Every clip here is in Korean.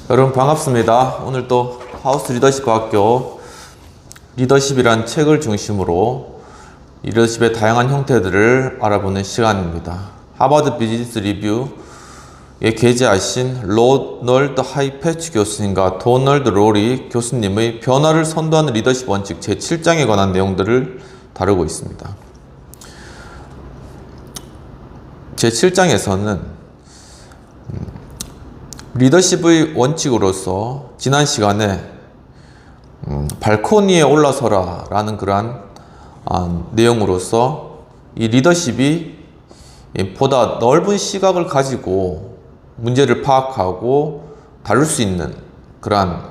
여러분 반갑습니다. 오늘 또 하우스 리더십 과학교 리더십이란 책을 중심으로 리더십의 다양한 형태들을 알아보는 시간입니다. 하버드 비즈니스 리뷰에 게재하신 로널드 하이패치 교수님과 도널드 로리 교수님의 변화를 선도하는 리더십 원칙 제7장에 관한 내용들을 다루고 있습니다. 제7장에서는 리더십의 원칙으로서 지난 시간에 발코니에 올라서라 라는 그러한 내용으로서 이 리더십이 보다 넓은 시각을 가지고 문제를 파악하고 다룰 수 있는 그러한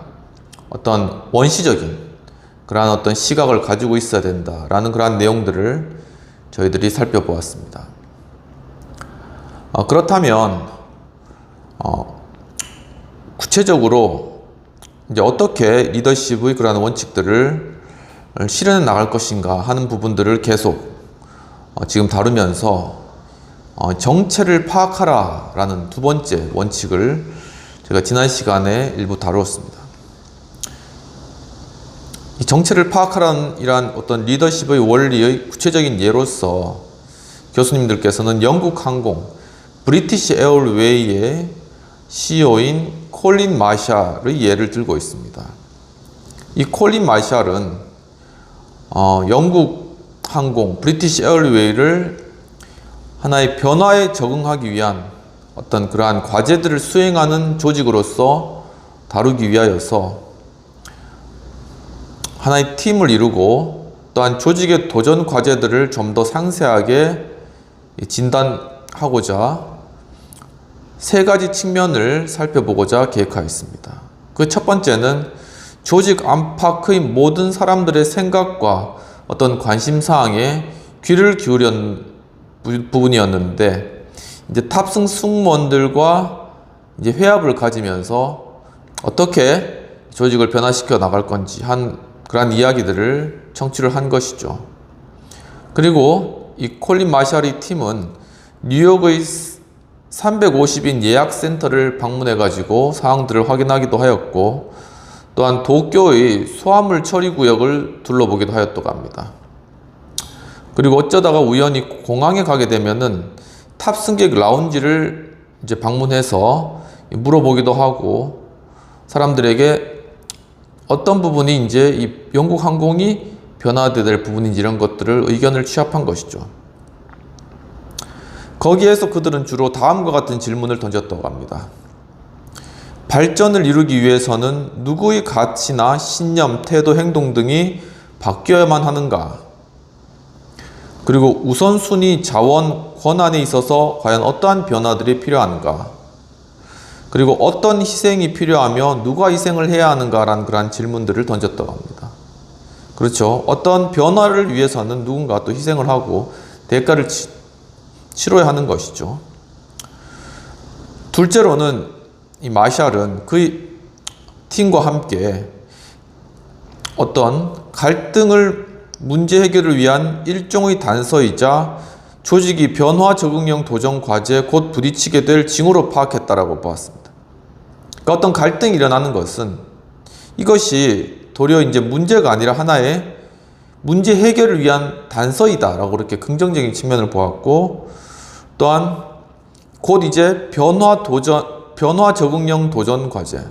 어떤 원시적인 그러한 어떤 시각을 가지고 있어야 된다라는 그러한 내용들을 저희들이 살펴보았습니다. 그렇다면 구체적으로 이제 어떻게 리더십의 그러한 원칙들을 실현해 나갈 것인가 하는 부분들을 계속 지금 다루면서 정체를 파악하라 라는 두 번째 원칙을 제가 지난 시간에 일부 다루었습니다. 이 정체를 파악하라는 이러한 어떤 리더십의 원리의 구체적인 예로서 교수님들께서는 영국 항공 브리티시 에어웨이의 CEO인 콜린 마샬의 예를 들고 있습니다. 이 콜린 마샬은 영국 항공 브리티시 에어웨이를 하나의 변화에 적응하기 위한 어떤 그러한 과제들을 수행하는 조직으로서 다루기 위하여서 하나의 팀을 이루고 또한 조직의 도전 과제들을 좀 더 상세하게 진단하고자 세 가지 측면을 살펴보고자 계획하였습니다. 그 첫 번째는 조직 안팎의 모든 사람들의 생각과 어떤 관심사항에 귀를 기울인 부분이었는데, 이제 탑승 승무원들과 이제 회합을 가지면서 어떻게 조직을 변화시켜 나갈 건지 한 그러한 이야기들을 청취를 한 것이죠. 그리고 이 콜린 마샬의 팀은 뉴욕의 350인 예약센터를 방문해 가지고 사항들을 확인하기도 하였고, 또한 도쿄의 수화물 처리 구역을 둘러보기도 하였다고 합니다. 그리고 어쩌다가 우연히 공항에 가게 되면은 탑승객 라운지를 이제 방문해서 물어보기도 하고, 사람들에게 어떤 부분이 이제 이 영국 항공이 변화되어야 될 부분인지 이런 것들을 의견을 취합한 것이죠. 거기에서 그들은 주로 다음과 같은 질문을 던졌다고 합니다. 발전을 이루기 위해서는 누구의 가치나 신념, 태도, 행동 등이 바뀌어야만 하는가? 그리고 우선순위, 자원, 권한에 있어서 과연 어떠한 변화들이 필요한가? 그리고 어떤 희생이 필요하며 누가 희생을 해야 하는가라는 그러한 질문들을 던졌다고 합니다. 그렇죠. 어떤 변화를 위해서는 누군가 또 희생을 하고 대가를 치러야 하는 것이죠. 둘째로는 이 마샬은 그의 팀과 함께 어떤 갈등을 문제 해결을 위한 일종의 단서이자 조직이 변화 적응형 도전 과제에 곧 부딪히게 될 징후로 파악했다라고 보았습니다. 그러니까 어떤 갈등이 일어나는 것은 이것이 도리어 이제 문제가 아니라 하나의 문제 해결을 위한 단서이다라고 그렇게 긍정적인 측면을 보았고, 또한 곧 이제 변화 적응형 도전 과제에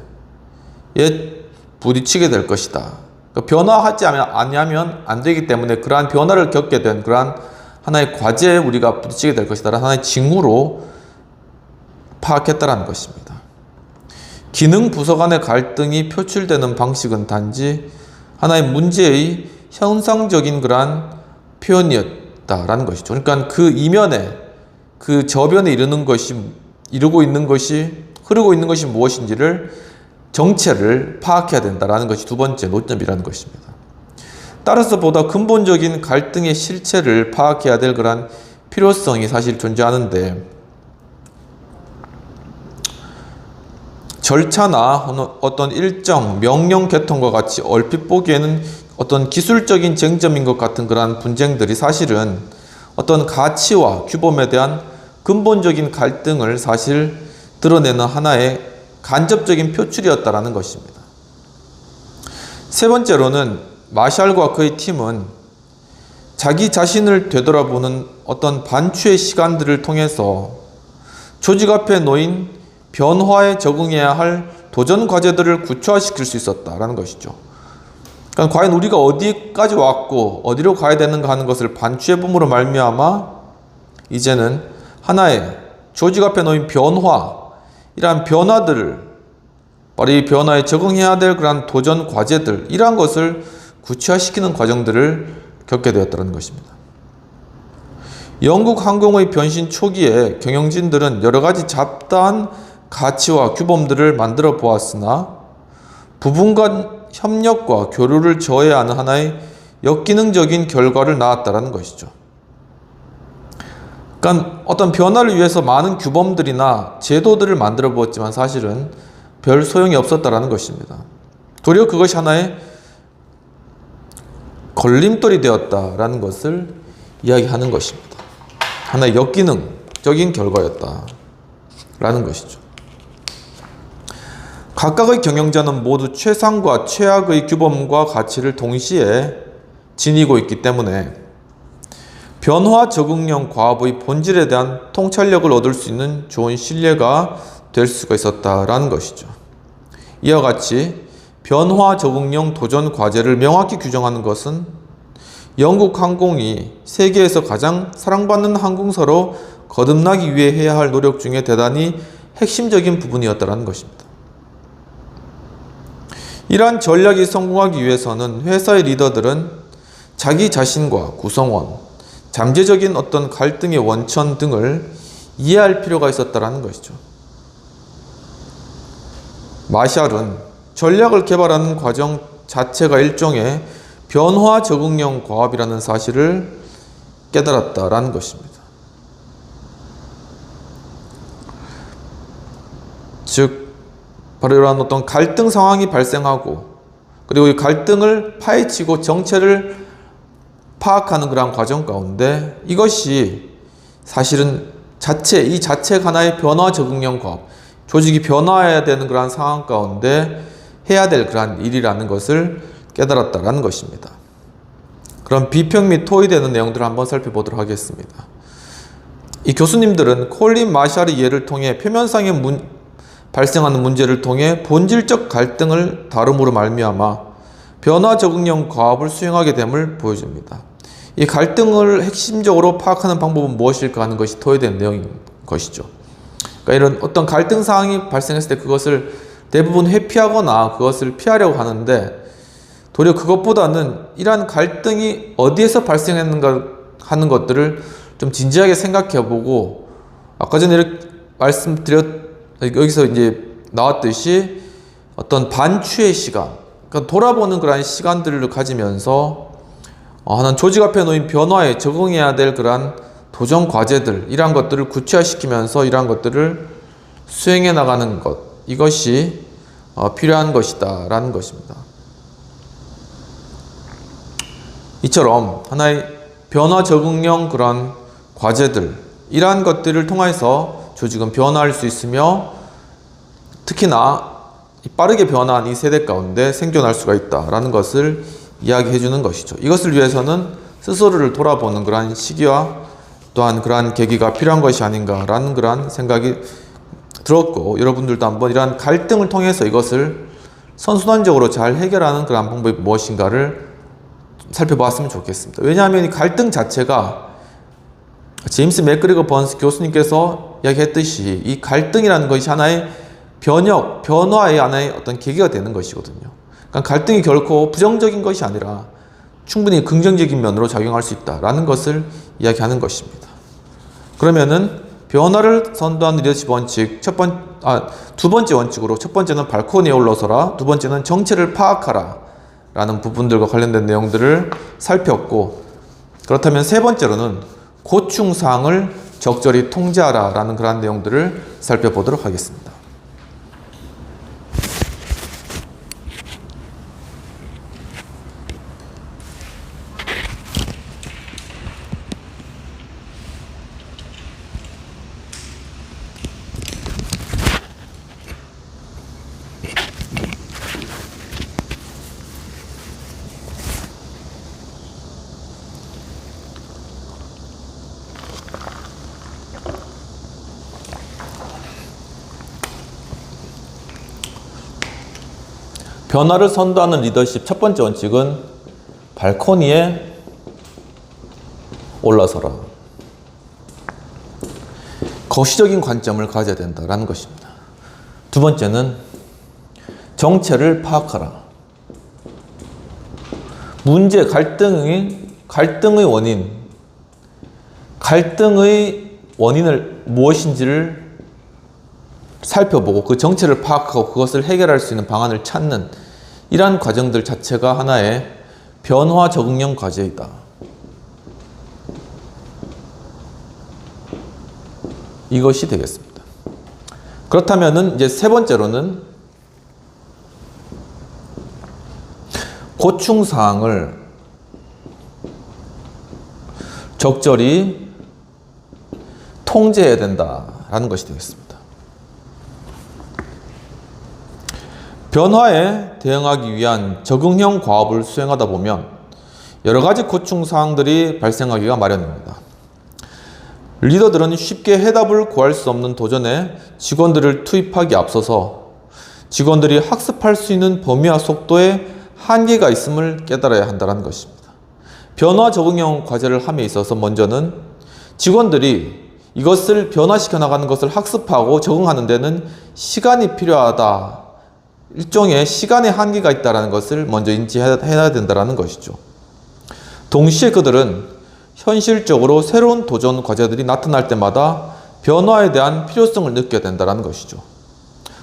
부딪히게 될 것이다. 그러니까 변화하지 않으면 안 되기 때문에 그러한 변화를 겪게 된 그러한 하나의 과제에 우리가 부딪히게 될 것이다. 하나의 징후로 파악했다라는 것입니다. 기능 부서 간의 갈등이 표출되는 방식은 단지 하나의 문제의 현상적인 그러한 표현이었다라는 것이죠. 그러니까 그 이면에 그 저변에 흐르고 있는 것이 무엇인지를 정체를 파악해야 된다라는 것이 두 번째 노점이라는 것입니다. 따라서 보다 근본적인 갈등의 실체를 파악해야 될 그런 필요성이 사실 존재하는데, 절차나 어떤 일정 명령 개통과 같이 얼핏 보기에는 어떤 기술적인 쟁점인 것 같은 그러한 분쟁들이 사실은 어떤 가치와 규범에 대한 근본적인 갈등을 사실 드러내는 하나의 간접적인 표출이었다라는 것입니다. 세 번째로는 마샬과 그의 팀은 자기 자신을 되돌아보는 어떤 반추의 시간들을 통해서 조직 앞에 놓인 변화에 적응해야 할 도전 과제들을 구체화시킬 수 있었다라는 것이죠. 그러니까 과연 우리가 어디까지 왔고 어디로 가야 되는가 하는 것을 반추해 봄으로 말미암아 이제는 하나의 조직 앞에 놓인 변화, 이러한 변화들을 바로 이 변화에 적응해야 될 그러한 도전 과제들, 이러한 것을 구체화시키는 과정들을 겪게 되었다는 것입니다. 영국 항공의 변신 초기에 경영진들은 여러 가지 잡다한 가치와 규범들을 만들어 보았으나 부분 간 협력과 교류를 저해야 하는 하나의 역기능적인 결과를 낳았다는 것이죠. 그러니까 어떤 변화를 위해서 많은 규범들이나 제도들을 만들어 보았지만 사실은 별 소용이 없었다는 것입니다. 도리어 그것이 하나의 걸림돌이 되었다라는 것을 이야기하는 것입니다. 하나의 역기능적인 결과였다라는 것이죠. 각각의 경영자는 모두 최상과 최악의 규범과 가치를 동시에 지니고 있기 때문에 변화 적응형 과업의 본질에 대한 통찰력을 얻을 수 있는 좋은 신뢰가 될 수가 있었다라는 것이죠. 이와 같이 변화 적응형 도전 과제를 명확히 규정하는 것은 영국 항공이 세계에서 가장 사랑받는 항공사로 거듭나기 위해 해야 할 노력 중에 대단히 핵심적인 부분이었다는 것입니다. 이러한 전략이 성공하기 위해서는 회사의 리더들은 자기 자신과 구성원, 잠재적인 어떤 갈등의 원천 등을 이해할 필요가 있었다는 것이죠. 마샬은 전략을 개발하는 과정 자체가 일종의 변화 적응형 과업이라는 사실을 깨달았다라는 것입니다. 즉 바로 이러한 어떤 갈등 상황이 발생하고 그리고 이 갈등을 파헤치고 정체를 파악하는 그러한 과정 가운데 이것이 사실은 이 자체가 하나의 변화 적응형 과업, 조직이 변화해야 되는 그러한 상황 가운데 해야 될 그러한 일이라는 것을 깨달았다라는 것입니다. 그럼 비평 및 토의되는 내용들을 한번 살펴보도록 하겠습니다. 이 교수님들은 콜린 마샬의 예를 통해 표면상의 발생하는 문제를 통해 본질적 갈등을 다룸으로 말미암아 변화 적응형 과업을 수행하게 됨을 보여줍니다. 이 갈등을 핵심적으로 파악하는 방법은 무엇일까 하는 것이 토의된 내용인 것이죠. 그러니까 이런 어떤 갈등 상황이 발생했을 때 그것을 대부분 회피하거나 그것을 피하려고 하는데 도리어 그것보다는 이러한 갈등이 어디에서 발생했는가 하는 것들을 좀 진지하게 생각해보고 아까 전에 이렇게 여기서 이제 나왔듯이 어떤 반추의 시간, 그러니까 돌아보는 그러한 시간들을 가지면서 하나는 조직 앞에 놓인 변화에 적응해야 될 그러한 도전 과제들, 이러한 것들을 구체화시키면서 이러한 것들을 수행해 나가는 것, 이것이 필요한 것이다 라는 것입니다. 이처럼 하나의 변화 적응형 그런 과제들, 이러한 것들을 통해서 조직은 변화할 수 있으며 특히나 빠르게 변화한 이 세대 가운데 생존할 수가 있다라는 것을 이야기해 주는 것이죠. 이것을 위해서는 스스로를 돌아보는 그러한 시기와 또한 그러한 계기가 필요한 것이 아닌가라는 그러한 생각이 들었고, 여러분들도 한번 이러한 갈등을 통해서 이것을 선순환적으로 잘 해결하는 그러한 방법이 무엇인가를 살펴봤으면 좋겠습니다. 왜냐하면 이 갈등 자체가 제임스 맥그리거 번스 교수님께서 이야기했듯이 이 갈등이라는 것이 하나의 변화의 하나의 어떤 계기가 되는 것이거든요. 그러니까 갈등이 결코 부정적인 것이 아니라 충분히 긍정적인 면으로 작용할 수 있다라는 것을 이야기하는 것입니다. 그러면은 변화를 선도하는 리더십 원칙, 두 번째 원칙으로 첫 번째는 발코니에 올라서라, 두 번째는 정체를 파악하라 라는 부분들과 관련된 내용들을 살폈고, 그렇다면 세 번째로는 고충사항을 적절히 통제하라 라는 그러한 내용들을 살펴보도록 하겠습니다. 변화를 선도하는 리더십 첫 번째 원칙은 발코니에 올라서라. 거시적인 관점을 가져야 된다라는 것입니다. 두 번째는 정체를 파악하라. 문제, 갈등의 원인을 무엇인지를 살펴보고 그 정체를 파악하고 그것을 해결할 수 있는 방안을 찾는 이러한 과정들 자체가 하나의 변화 적응형 과제이다. 이것이 되겠습니다. 그렇다면은 이제 세 번째로는 고충사항을 적절히 통제해야 된다라는 것이 되겠습니다. 변화에 대응하기 위한 적응형 과업을 수행하다 보면 여러 가지 고충사항들이 발생하기가 마련입니다. 리더들은 쉽게 해답을 구할 수 없는 도전에 직원들을 투입하기에 앞서서 직원들이 학습할 수 있는 범위와 속도에 한계가 있음을 깨달아야 한다는 것입니다. 변화 적응형 과제를 함에 있어서 먼저는 직원들이 이것을 변화시켜 나가는 것을 학습하고 적응하는 데는 시간이 필요하다. 일종의 시간의 한계가 있다는 것을 먼저 인지해야 된다는 것이죠. 동시에 그들은 현실적으로 새로운 도전 과제들이 나타날 때마다 변화에 대한 필요성을 느껴야 된다는 것이죠.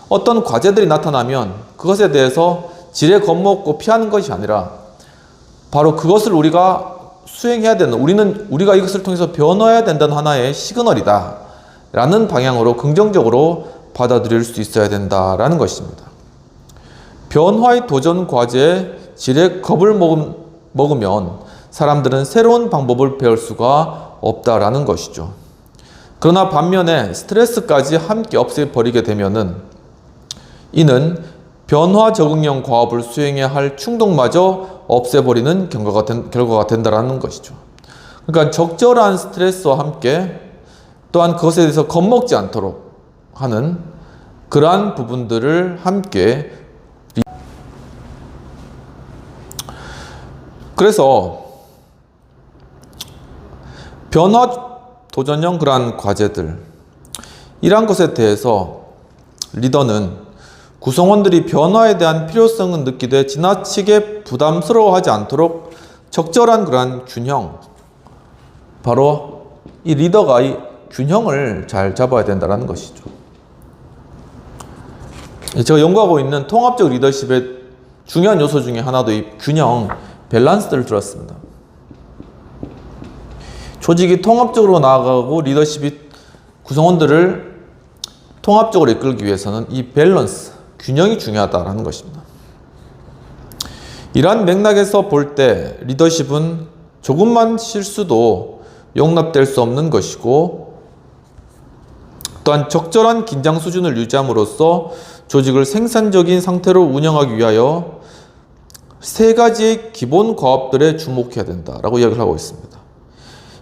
어떤 과제들이 나타나면 그것에 대해서 지레 겁먹고 피하는 것이 아니라 바로 그것을 우리가 수행해야 되는, 우리가 이것을 통해서 변화해야 된다는 하나의 시그널이다 라는 방향으로 긍정적으로 받아들일 수 있어야 된다라는 것입니다. 변화의 도전 과제에 지레 겁을 먹으면 사람들은 새로운 방법을 배울 수가 없다라는 것이죠. 그러나 반면에 스트레스까지 함께 없애버리게 되면은 이는 변화 적응형 과업을 수행해야 할 충동마저 없애버리는 결과가 된다라는 것이죠. 그러니까 적절한 스트레스와 함께 또한 그것에 대해서 겁먹지 않도록 하는 그러한 부분들을 함께 그래서 변화 도전형 그러한 과제들 이러한 것에 대해서 리더는 구성원들이 변화에 대한 필요성을 느끼되 지나치게 부담스러워하지 않도록 적절한 그러한 균형, 바로 이 리더가 이 균형을 잘 잡아야 된다는 것이죠. 제가 연구하고 있는 통합적 리더십의 중요한 요소 중에 하나도 이 균형, 밸런스를 들었습니다. 조직이 통합적으로 나아가고 리더십이 구성원들을 통합적으로 이끌기 위해서는 이 밸런스, 균형이 중요하다는 것입니다. 이러한 맥락에서 볼 때 리더십은 조금만 실수도 용납될 수 없는 것이고 또한 적절한 긴장 수준을 유지함으로써 조직을 생산적인 상태로 운영하기 위하여 세 가지의 기본 과업들에 주목해야 된다라고 이야기를 하고 있습니다.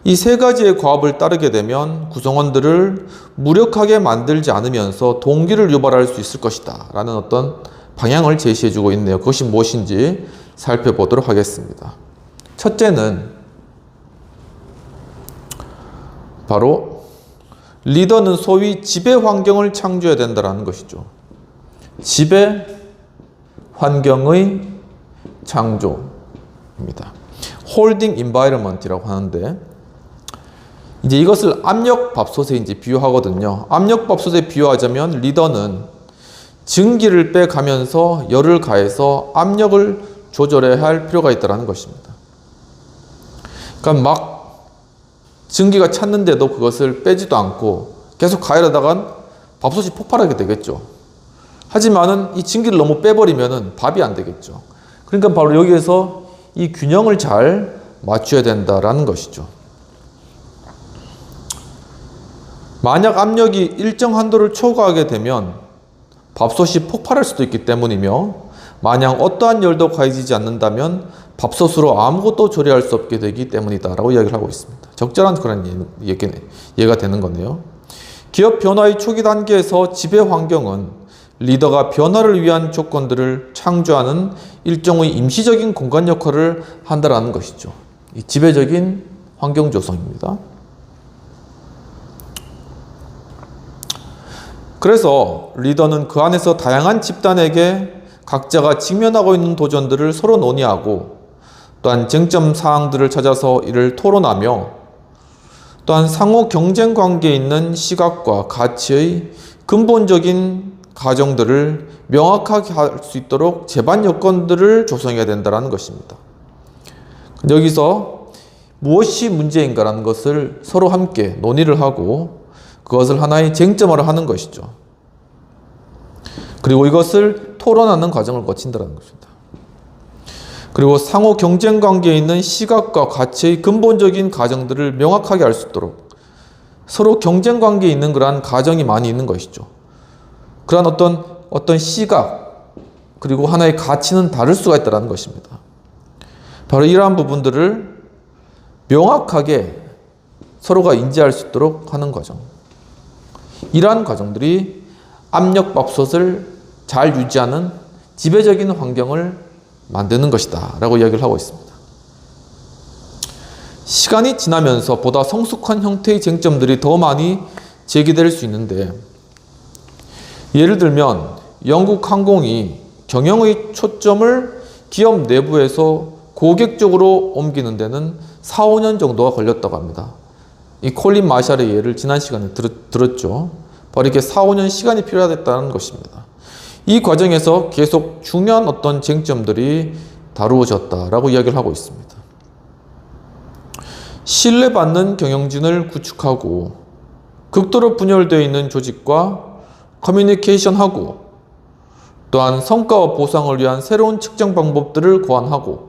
이 세 가지의 과업을 따르게 되면 구성원들을 무력하게 만들지 않으면서 동기를 유발할 수 있을 것이다 라는 어떤 방향을 제시해주고 있네요. 그것이 무엇인지 살펴보도록 하겠습니다. 첫째는 바로 리더는 소위 지배 환경을 창조해야 된다는 것이죠. 지배 환경의 창조입니다. 홀딩 인바이러먼트라고 하는데 이제 이것을 압력밥솥에 이제 비유하거든요. 압력밥솥에 비유하자면 리더는 증기를 빼가면서 열을 가해서 압력을 조절해야 할 필요가 있다는 것입니다. 그러니까 막 증기가 찼는데도 그것을 빼지도 않고 계속 가열하다간 밥솥이 폭발하게 되겠죠. 하지만은 이 증기를 너무 빼버리면은 밥이 안 되겠죠. 그러니까 바로 여기에서 이 균형을 잘 맞춰야 된다라는 것이죠. 만약 압력이 일정 한도를 초과하게 되면 밥솥이 폭발할 수도 있기 때문이며, 만약 어떠한 열도 가해지지 않는다면 밥솥으로 아무것도 조리할 수 없게 되기 때문이다 라고 이야기를 하고 있습니다. 적절한 그런 예가 되는 거네요. 기업 변화의 초기 단계에서 지배 환경은 리더가 변화를 위한 조건들을 창조하는 일종의 임시적인 공간 역할을 한다라는 것이죠. 이 지배적인 환경 조성입니다. 그래서 리더는 그 안에서 다양한 집단에게 각자가 직면하고 있는 도전들을 서로 논의하고, 또한 쟁점 사항들을 찾아서 이를 토론하며, 또한 상호 경쟁 관계에 있는 시각과 가치의 근본적인 가정들을 명확하게 할 수 있도록 제반 여건들을 조성해야 된다는 것입니다. 여기서 무엇이 문제인가라는 것을 서로 함께 논의를 하고 그것을 하나의 쟁점화를 하는 것이죠. 그리고 이것을 토론하는 과정을 거친다는 것입니다. 그리고 상호 경쟁 관계에 있는 시각과 가치의 근본적인 가정들을 명확하게 알 수 있도록 서로 경쟁 관계에 있는 그러한 가정이 많이 있는 것이죠. 그러한 어떤 시각 그리고 하나의 가치는 다를 수가 있다는 것입니다. 바로 이러한 부분들을 명확하게 서로가 인지할 수 있도록 하는 과정. 이러한 과정들이 압력밥솥을 잘 유지하는 지배적인 환경을 만드는 것이다 라고 이야기를 하고 있습니다. 시간이 지나면서 보다 성숙한 형태의 쟁점들이 더 많이 제기될 수 있는데, 예를 들면 영국 항공이 경영의 초점을 기업 내부에서 고객 쪽으로 옮기는 데는 4, 5년 정도가 걸렸다고 합니다. 이 콜린 마샬의 예를 지난 시간에 들었죠. 바로 이렇게 4, 5년 시간이 필요하다는 것입니다. 이 과정에서 계속 중요한 어떤 쟁점들이 다루어졌다라고 이야기를 하고 있습니다. 신뢰받는 경영진을 구축하고 극도로 분열되어 있는 조직과 커뮤니케이션하고, 또한 성과와 보상을 위한 새로운 측정 방법들을 고안하고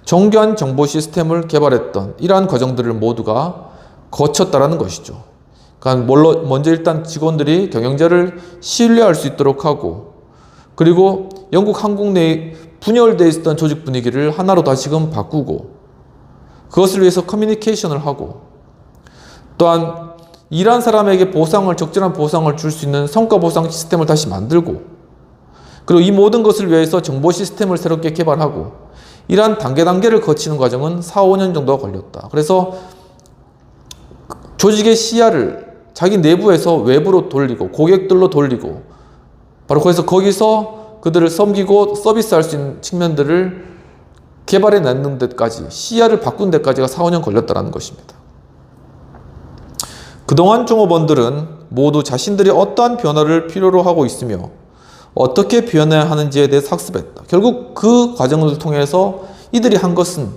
정교한 정보 시스템을 개발했던 이러한 과정들을 모두가 거쳤다라는 것이죠. 그러니까 먼저 일단 직원들이 경영자를 신뢰할 수 있도록 하고, 그리고 영국 항공 내에 분열되어 있었던 조직 분위기를 하나로 다시금 바꾸고, 그것을 위해서 커뮤니케이션을 하고, 또한 일한 사람에게 적절한 보상을 줄 수 있는 성과 보상 시스템을 다시 만들고, 그리고 이 모든 것을 위해서 정보 시스템을 새롭게 개발하고, 이러한 단계를 거치는 과정은 4, 5년 정도가 걸렸다. 그래서 조직의 시야를 자기 내부에서 외부로 돌리고 고객들로 돌리고, 바로 거기서 그들을 섬기고 서비스할 수 있는 측면들을 개발해 내는 데까지, 시야를 바꾼 데까지가 4, 5년 걸렸다는 것입니다. 그동안 종업원들은 모두 자신들이 어떠한 변화를 필요로 하고 있으며 어떻게 변해야 하는지에 대해서 학습했다. 결국 그 과정을 통해서 이들이 한 것은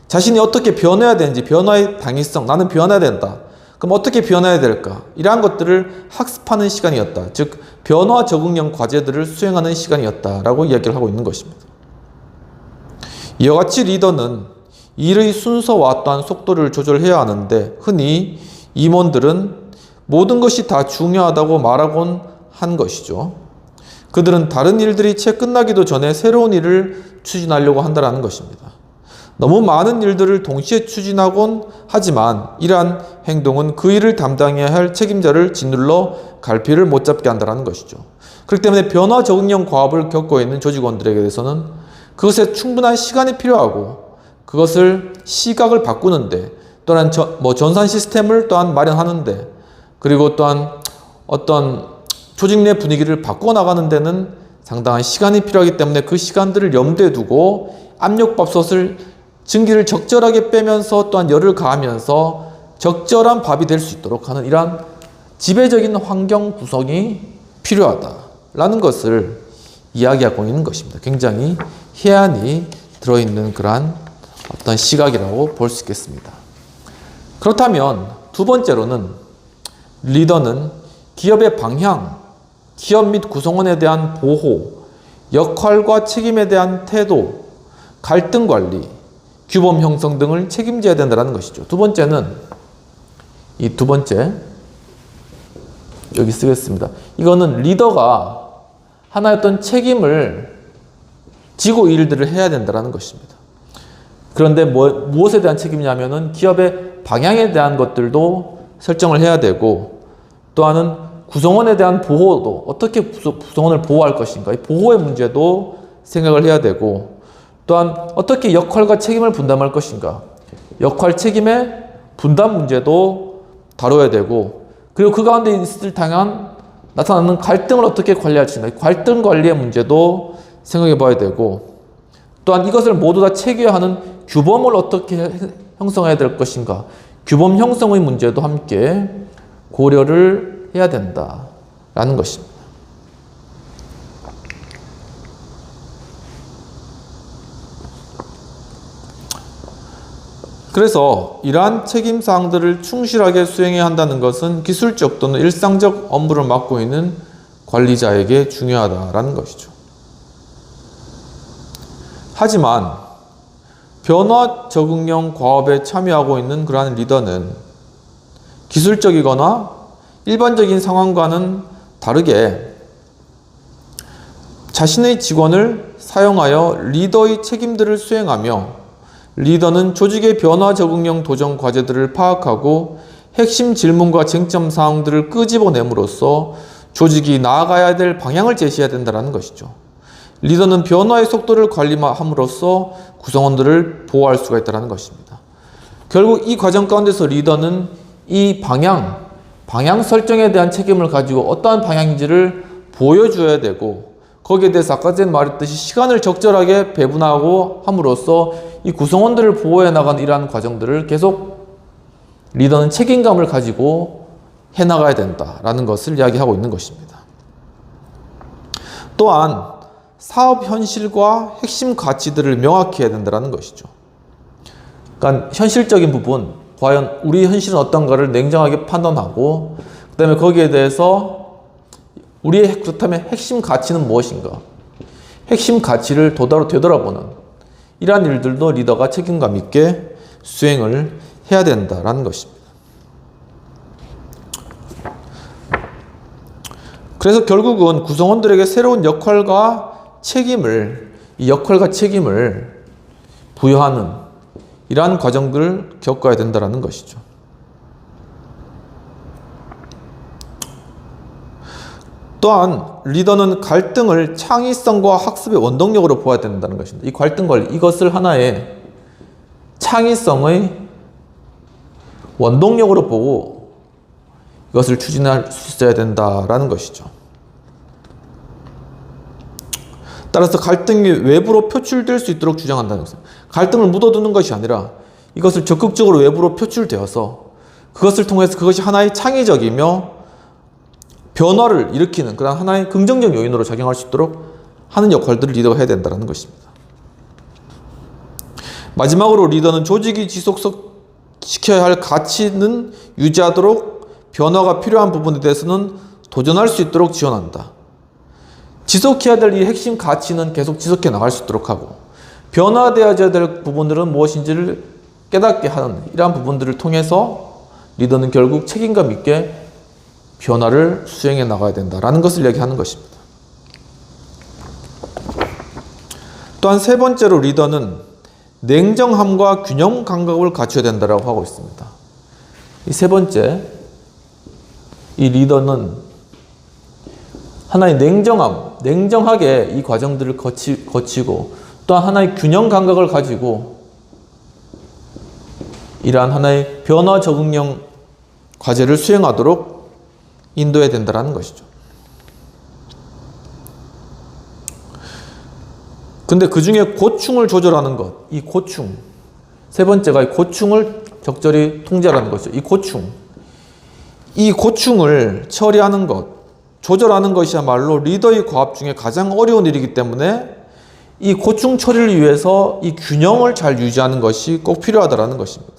자신이 어떻게 변해야 되는지, 변화의 당위성, 나는 변해야 된다. 그럼 어떻게 변해야 될까? 이러한 것들을 학습하는 시간이었다. 즉 변화 적응형 과제들을 수행하는 시간이었다라고 이야기를 하고 있는 것입니다. 이와 같이 리더는 일의 순서와 또한 속도를 조절해야 하는데, 흔히 임원들은 모든 것이 다 중요하다고 말하곤 한 것이죠. 그들은 다른 일들이 채 끝나기도 전에 새로운 일을 추진하려고 한다는 것입니다. 너무 많은 일들을 동시에 추진하곤 하지만 이러한 행동은 그 일을 담당해야 할 책임자를 짓눌러 갈피를 못 잡게 한다는 것이죠. 그렇기 때문에 변화 적응형 과업을 겪고 있는 조직원들에게 대해서는 그것에 충분한 시간이 필요하고, 그것을 시각을 바꾸는데, 또한 전산 시스템을 또한 마련하는데, 그리고 또한 어떤 조직 내 분위기를 바꿔 나가는 데는 상당한 시간이 필요하기 때문에 그 시간들을 염두에 두고 압력밥솥을 증기를 적절하게 빼면서 또한 열을 가하면서 적절한 밥이 될 수 있도록 하는 이러한 지배적인 환경 구성이 필요하다라는 것을 이야기하고 있는 것입니다. 굉장히 해안이 들어있는 그러한 어떤 시각이라고 볼 수 있겠습니다. 그렇다면 두 번째로는 리더는 기업의 방향, 기업 및 구성원에 대한 보호, 역할과 책임에 대한 태도, 갈등 관리, 규범 형성 등을 책임져야 된다는 것이죠. 두 번째는 이 두 번째 여기 쓰겠습니다. 이거는 리더가 하나의 어떤 책임을 지고 일들을 해야 된다는 것입니다. 그런데 무엇에 대한 책임이냐면은 기업의 방향에 대한 것들도 설정을 해야 되고, 또한은 구성원에 대한 보호도 어떻게 구성원을 보호할 것인가, 이 보호의 문제도 생각을 해야 되고, 또한 어떻게 역할과 책임을 분담할 것인가, 역할 책임의 분담 문제도 다뤄야 되고, 그리고 그 가운데 있을 나타나는 갈등을 어떻게 관리할 것인가, 갈등 관리의 문제도 생각해 봐야 되고, 또한 이것을 모두 다 체계화하는 규범을 어떻게 형성해야 될 것인가, 규범 형성의 문제도 함께 고려를 해야 된다라는 것입니다. 그래서 이러한 책임사항들을 충실하게 수행해야 한다는 것은 기술적 또는 일상적 업무를 맡고 있는 관리자에게 중요하다라는 것이죠. 하지만 변화 적응형 과업에 참여하고 있는 그러한 리더는 기술적이거나 일반적인 상황과는 다르게 자신의 직원을 사용하여 리더의 책임들을 수행하며, 리더는 조직의 변화 적응형 도전 과제들을 파악하고 핵심 질문과 쟁점 사항들을 끄집어냄으로써 조직이 나아가야 될 방향을 제시해야 된다는 것이죠. 리더는 변화의 속도를 관리함으로써 구성원들을 보호할 수가 있다는 것입니다. 결국 이 과정 가운데서 리더는 이 방향 설정에 대한 책임을 가지고 어떠한 방향인지를 보여줘야 되고, 거기에 대해서 아까 전에 말했듯이 시간을 적절하게 배분하고 함으로써 이 구성원들을 보호해 나가는 이러한 과정들을 계속 리더는 책임감을 가지고 해나가야 된다라는 것을 이야기하고 있는 것입니다. 또한 사업 현실과 핵심 가치들을 명확히 해야 된다는 것이죠. 그러니까 현실적인 부분, 과연 우리 현실은 어떤가를 냉정하게 판단하고, 그 다음에 거기에 대해서 그렇다면 핵심 가치는 무엇인가, 핵심 가치를 되돌아보는 이러한 일들도 리더가 책임감 있게 수행을 해야 된다는 것입니다. 그래서 결국은 구성원들에게 새로운 역할과 책임을 부여하는 이러한 과정들을 겪어야 된다는 것이죠. 또한 리더는 갈등을 창의성과 학습의 원동력으로 보아야 된다는 것입니다. 이 갈등 관리, 이것을 하나의 창의성의 원동력으로 보고 이것을 추진할 수 있어야 된다는 것이죠. 따라서 갈등이 외부로 표출될 수 있도록 주장한다는 것입니다. 갈등을 묻어두는 것이 아니라 이것을 적극적으로 외부로 표출되어서 그것을 통해서 그것이 하나의 창의적이며 변화를 일으키는 그런 하나의 긍정적 요인으로 작용할 수 있도록 하는 역할들을 리더가 해야 된다는 것입니다. 마지막으로 리더는 조직이 지속시켜야 할 가치는 유지하도록 변화가 필요한 부분에 대해서는 도전할 수 있도록 지원한다. 지속해야 될 이 핵심 가치는 계속 지속해 나갈 수 있도록 하고, 변화되어야 될 부분들은 무엇인지를 깨닫게 하는 이러한 부분들을 통해서 리더는 결국 책임감 있게 변화를 수행해 나가야 된다라는 것을 얘기하는 것입니다. 또한 세 번째로 리더는 냉정함과 균형 감각을 갖춰야 된다고 하고 있습니다. 이 세 번째, 이 리더는 하나의 냉정하게 이 과정들을 거치고 또한 하나의 균형 감각을 가지고 이러한 하나의 변화 적응형 과제를 수행하도록 인도해야 된다는 것이죠. 근데 그 중에 고충을 조절하는 것, 이 고충, 세 번째가 이 고충을 적절히 통제하라는 것이죠. 이 고충을 처리하는 것, 조절하는 것이야말로 리더의 과업 중에 가장 어려운 일이기 때문에 이 고충 처리를 위해서 이 균형을 잘 유지하는 것이 꼭 필요하다는 것입니다.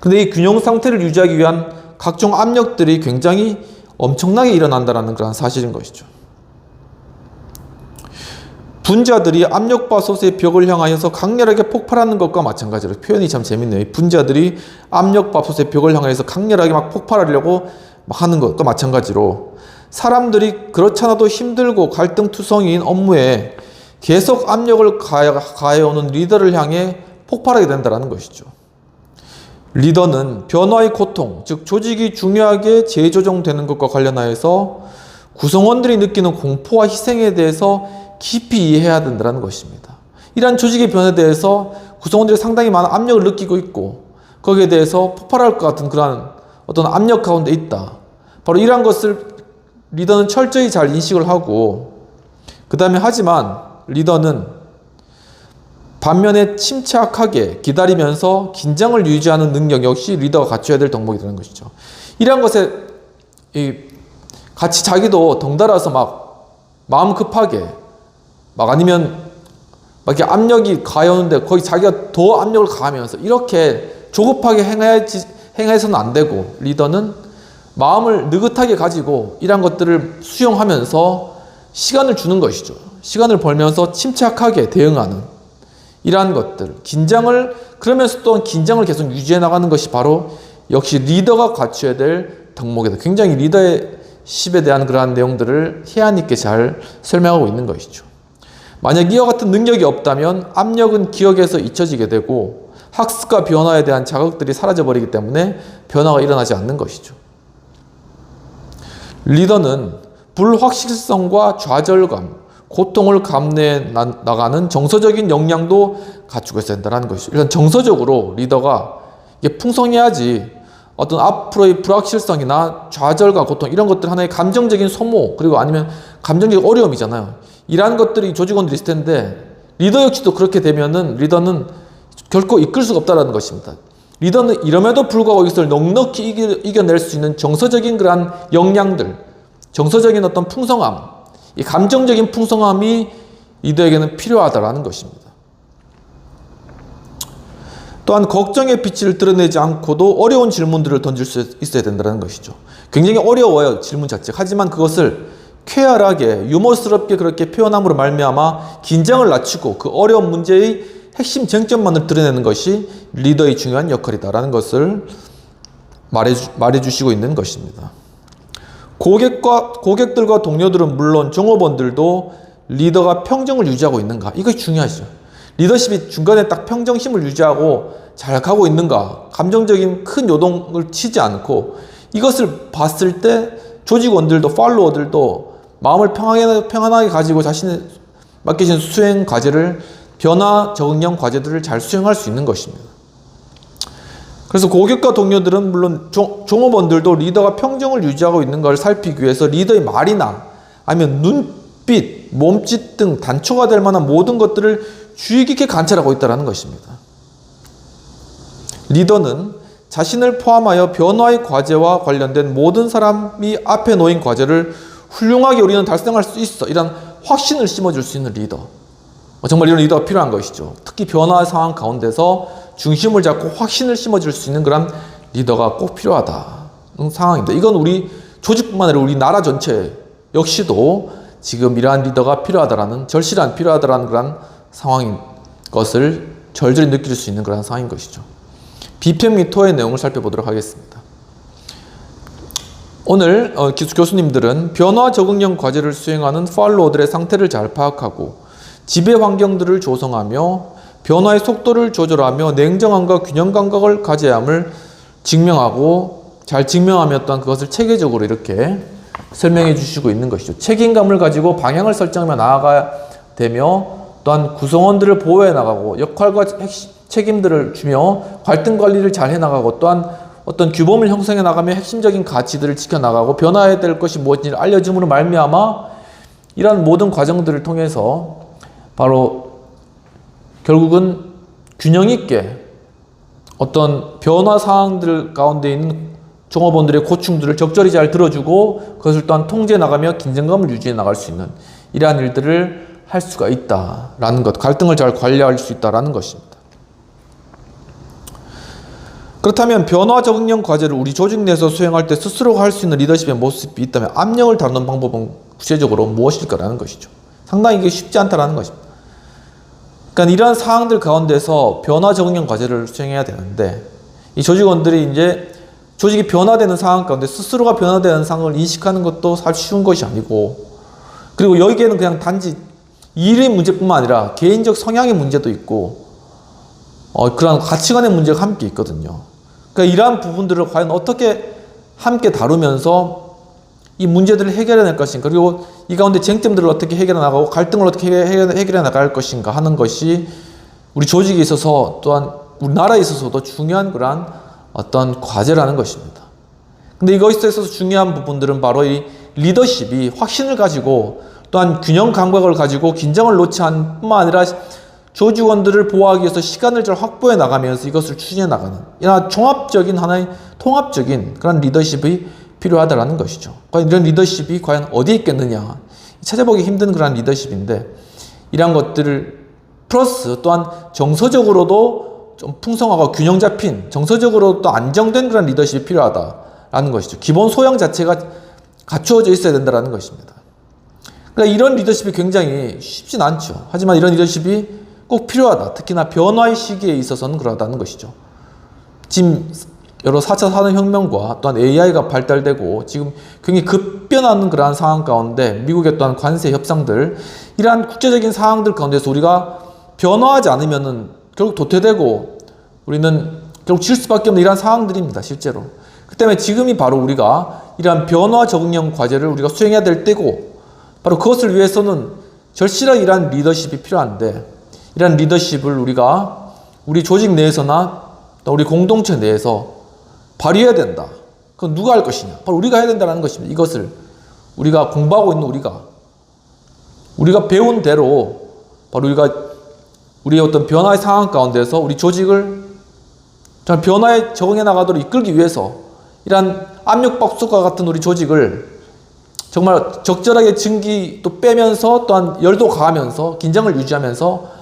근데 이 균형 상태를 유지하기 위한 각종 압력들이 굉장히 엄청나게 일어난다는 그런 사실인 것이죠. 분자들이 압력밥솥의 벽을 향하여서 강렬하게 폭발하는 것과 마찬가지로, 표현이 참 재밌네요. 분자들이 압력밥솥의 벽을 향하여서 강렬하게 막 폭발하려고 막 하는 것과 마찬가지로 사람들이 그렇잖아도 힘들고 갈등투성이인 업무에 계속 압력을 가해오는 리더를 향해 폭발하게 된다는 것이죠. 리더는 변화의 고통, 즉 조직이 중요하게 재조정되는 것과 관련하여서 구성원들이 느끼는 공포와 희생에 대해서 깊이 이해해야 된다는 것입니다. 이러한 조직의 변화에 대해서 구성원들이 상당히 많은 압력을 느끼고 있고 거기에 대해서 폭발할 것 같은 그러한 어떤 압력 가운데 있다. 바로 이러한 것을 리더는 철저히 잘 인식을 하고 그 다음에 하지만 리더는 반면에 침착하게 기다리면서 긴장을 유지하는 능력 역시 리더가 갖춰야 될 덕목이 되는 것이죠. 이러한 것에 같이 자기도 덩달아서 막 마음 급하게 막 아니면 막 이렇게 압력이 가해오는데 거기 자기가 더 압력을 가하면서 이렇게 조급하게 행해서는 안 되고 리더는 마음을 느긋하게 가지고 이러한 것들을 수용하면서 시간을 주는 것이죠. 시간을 벌면서 침착하게 대응하는 이러한 것들, 그러면서 또 긴장을 계속 유지해 나가는 것이 바로 역시 리더가 갖춰야 될 덕목이다. 굉장히 리더십에 대한 그러한 내용들을 해안 있게 잘 설명하고 있는 것이죠. 만약 이와 같은 능력이 없다면 압력은 기억에서 잊혀지게 되고 학습과 변화에 대한 자극들이 사라져버리기 때문에 변화가 일어나지 않는 것이죠. 리더는 불확실성과 좌절감, 고통을 감내해 나가는 정서적인 역량도 갖추고 있어야 된다는 것이죠. 일단 정서적으로 리더가 이게 풍성해야지 어떤 앞으로의 불확실성이나 좌절과 고통 이런 것들 하나의 감정적인 소모 그리고 아니면 감정적인 어려움이잖아요. 이러한 것들이 조직원들이 있을 텐데 리더 역시도 그렇게 되면은 리더는 결코 이끌 수가 없다는 것입니다. 리더는 이럼에도 불구하고 이것을 넉넉히 이겨낼 수 있는 정서적인 그러한 역량들, 정서적인 어떤 풍성함, 이 감정적인 풍성함이 리더에게는 필요하다는 것입니다. 또한 걱정의 빛을 드러내지 않고도 어려운 질문들을 던질 수 있어야 된다는 것이죠. 굉장히 어려워요, 질문 자체가. 하지만 그것을 쾌활하게 유머스럽게 그렇게 표현함으로 말미암아 긴장을 낮추고 그 어려운 문제의 핵심 쟁점만을 드러내는 것이 리더의 중요한 역할이다라는 것을 말해주시고 있는 것입니다. 고객들과 동료들은 물론 종업원들도 리더가 평정을 유지하고 있는가? 이것이 중요하죠. 리더십이 중간에 딱 평정심을 유지하고 잘 가고 있는가? 감정적인 큰 요동을 치지 않고 이것을 봤을 때 조직원들도 팔로워들도 마음을 평안하게 가지고 자신의 맡기신 수행 과제를 변화 적응형 과제들을 잘 수행할 수 있는 것입니다. 그래서 고객과 동료들은 물론 종업원들도 리더가 평정을 유지하고 있는 걸 살피기 위해서 리더의 말이나 아니면 눈빛, 몸짓 등 단초가 될 만한 모든 것들을 주의 깊게 관찰하고 있다는 것입니다. 리더는 자신을 포함하여 변화의 과제와 관련된 모든 사람이 앞에 놓인 과제를 훌륭하게 우리는 달성할 수 있어. 이런 확신을 심어줄 수 있는 리더. 정말 이런 리더가 필요한 것이죠. 특히 변화 상황 가운데서 중심을 잡고 확신을 심어줄 수 있는 그런 리더가 꼭 필요하다는 상황입니다. 이건 우리 조직뿐만 아니라 우리 나라 전체 역시도 지금 이러한 리더가 필요하다라는 필요하다라는 그런 상황인 것을 절절히 느낄 수 있는 그런 상황인 것이죠. 비평 및 토의 내용을 살펴보도록 하겠습니다. 오늘 교수님들은 변화 적응형 과제를 수행하는 팔로워들의 상태를 잘 파악하고 지배 환경들을 조성하며 변화의 속도를 조절하며 냉정함과 균형 감각을 가져야 함을 잘 증명하며 또한 그것을 체계적으로 이렇게 설명해 주시고 있는 것이죠. 책임감을 가지고 방향을 설정하며 나아가야 되며 또한 구성원들을 보호해 나가고 역할과 책임들을 주며 갈등 관리를 잘 해나가고 또한 어떤 규범을 형성해 나가며 핵심적인 가치들을 지켜나가고 변화해야 될 것이 무엇인지를 알려줌으로 말미암아 이러한 모든 과정들을 통해서 바로 결국은 균형 있게 어떤 변화 상황들 가운데 있는 종업원들의 고충들을 적절히 잘 들어주고 그것을 또한 통제해 나가며 긴장감을 유지해 나갈 수 있는 이러한 일들을 할 수가 있다라는 것, 갈등을 잘 관리할 수 있다라는 것입니다. 그렇다면 변화 적응형 과제를 우리 조직 내에서 수행할 때 스스로가 할 수 있는 리더십의 모습이 있다면 압력을 다루는 방법은 구체적으로 무엇일까라는 것이죠. 상당히 이게 쉽지 않다라는 것입니다. 그러니까 이러한 상황들 가운데서 변화 적응형 과제를 수행해야 되는데 이 조직원들이 이제 조직이 변화되는 상황 가운데 스스로가 변화되는 상황을 인식하는 것도 사실 쉬운 것이 아니고, 그리고 여기에는 그냥 단지 일의 문제뿐만 아니라 개인적 성향의 문제도 있고 그런 가치관의 문제가 함께 있거든요. 그러니까 이러한 부분들을 과연 어떻게 함께 다루면서 이 문제들을 해결해낼 것인가, 그리고 이 가운데 쟁점들을 어떻게 해결해 나가고 갈등을 어떻게 해결해 나갈 것인가 하는 것이 우리 조직에 있어서 또한 우리나라에 있어서도 중요한 그러한 어떤 과제라는 것입니다. 근데 이것에 있어서 중요한 부분들은 바로 이 리더십이 확신을 가지고 또한 균형 감각을 가지고 긴장을 놓지 않을 뿐만 아니라 조직원들을 보호하기 위해서 시간을 잘 확보해 나가면서 이것을 추진해 나가는 이런 종합적인 하나의 통합적인 그런 리더십이 필요하다라는 것이죠. 과연 이런 리더십이 과연 어디에 있겠느냐, 찾아보기 힘든 그런 리더십인데, 이러한 것들을 플러스 또한 정서적으로도 좀 풍성하고 균형 잡힌, 정서적으로 또 안정된 그런 리더십이 필요하다라는 것이죠. 기본 소양 자체가 갖추어져 있어야 된다는 것입니다. 그러니까 이런 리더십이 굉장히 쉽진 않죠. 하지만 이런 리더십이 꼭 필요하다. 특히나 변화의 시기에 있어서는 그러하다는 것이죠. 지금 여러 4차 산업혁명과 또한 AI가 발달되고 지금 굉장히 급변하는 그러한 상황 가운데 미국의 또한 관세 협상들, 이러한 국제적인 상황들 가운데서 우리가 변화하지 않으면은 결국 도태되고 우리는 결국 질 수밖에 없는 이러한 상황들입니다, 실제로. 그 때문에 지금이 바로 우리가 이러한 변화 적응형 과제를 우리가 수행해야 될 때고, 바로 그것을 위해서는 절실하게 이러한 리더십이 필요한데, 이러한 리더십을 우리가 우리 조직 내에서나 또 우리 공동체 내에서 발휘해야 된다. 그건 누가 할 것이냐? 바로 우리가 해야 된다는 것입니다. 이것을 우리가 공부하고 있는 우리가 배운 대로 바로 우리의 어떤 변화의 상황 가운데서 우리 조직을 변화에 적응해 나가도록 이끌기 위해서 이러한 압력밥솥과 같은 우리 조직을 정말 적절하게 증기도 빼면서 또한 열도 가하면서 긴장을 유지하면서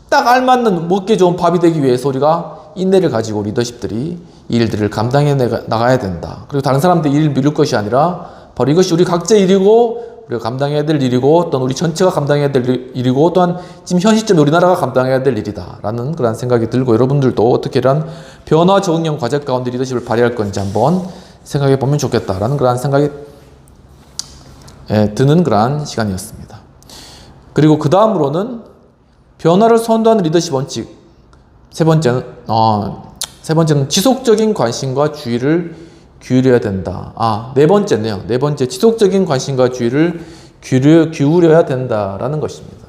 딱 알맞는 먹기 좋은 밥이 되기 위해서 우리가 인내를 가지고 리더십들이 이 일들을 감당해 나가야 된다. 그리고 다른 사람들 일을 미룰 것이 아니라 바로 이것이 우리 각자의 일이고 우리가 감당해야 될 일이고 또한 우리 전체가 감당해야 될 일이고 또한 지금 현 시점에 우리나라가 감당해야 될 일이다 라는 그런 생각이 들고, 여러분들도 어떻게 이런 변화 적응형 과제 가운데 리더십을 발휘할 건지 한번 생각해 보면 좋겠다라는 그런 생각이 드는 그런 시간이었습니다. 그리고 그 다음으로는 변화를 선도하는 리더십 원칙, 세 번째는 지속적인 관심과 주의를 기울여야 된다. 네 번째네요. 네 번째, 지속적인 관심과 주의를 기울여야 된다라는 것입니다.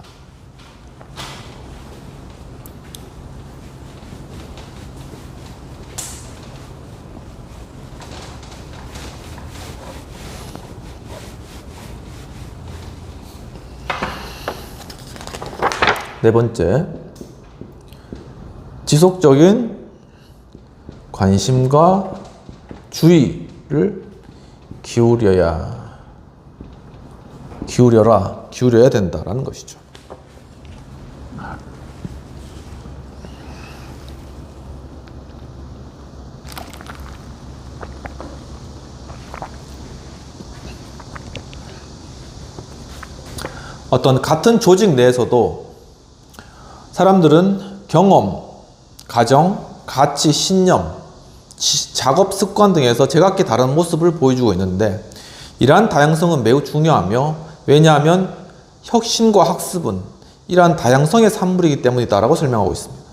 네 번째, 지속적인 관심과 주의를 기울여야 된다라는 것이죠. 어떤 같은 조직 내에서도 사람들은 경험, 가정, 가치, 신념, 작업 습관 등에서 제각기 다른 모습을 보여주고 있는데, 이러한 다양성은 매우 중요하며, 왜냐하면 혁신과 학습은 이러한 다양성의 산물이기 때문이다라고 설명하고 있습니다.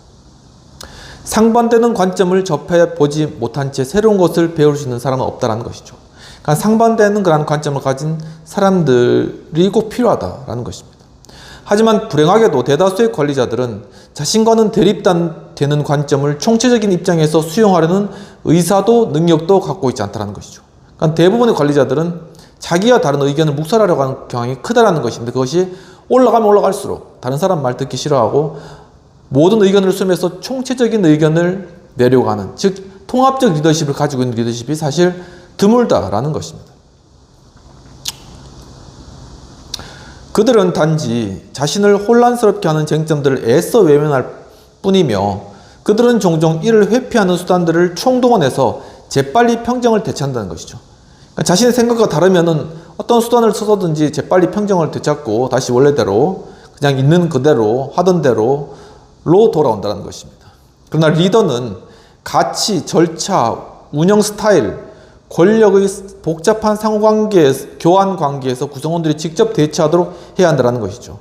상반되는 관점을 접해보지 못한 채 새로운 것을 배울 수 있는 사람은 없다라는 것이죠. 그러니까 상반되는 그런 관점을 가진 사람들이 꼭 필요하다라는 것입니다. 하지만 불행하게도 대다수의 관리자들은 자신과는 대립되는 관점을 총체적인 입장에서 수용하려는 의사도 능력도 갖고 있지 않다는 것이죠. 그러니까 대부분의 관리자들은 자기와 다른 의견을 묵살하려고 하는 경향이 크다라는 것인데, 그것이 올라가면 올라갈수록 다른 사람 말 듣기 싫어하고 모든 의견을 수렴해서 총체적인 의견을 내려고 하는, 즉 통합적 리더십을 가지고 있는 리더십이 사실 드물다라는 것입니다. 그들은 단지 자신을 혼란스럽게 하는 쟁점들을 애써 외면할 뿐이며, 그들은 종종 이를 회피하는 수단들을 총동원해서 재빨리 평정을 되찾는다는 것이죠. 그러니까 자신의 생각과 다르면은 어떤 수단을 써서든지 재빨리 평정을 되찾고 다시 원래대로 그냥 있는 그대로 하던 대로로 돌아온다는 것입니다. 그러나 리더는 가치, 절차, 운영 스타일, 권력의 복잡한 교환 관계에서 구성원들이 직접 대처하도록 해야 한다는 것이죠.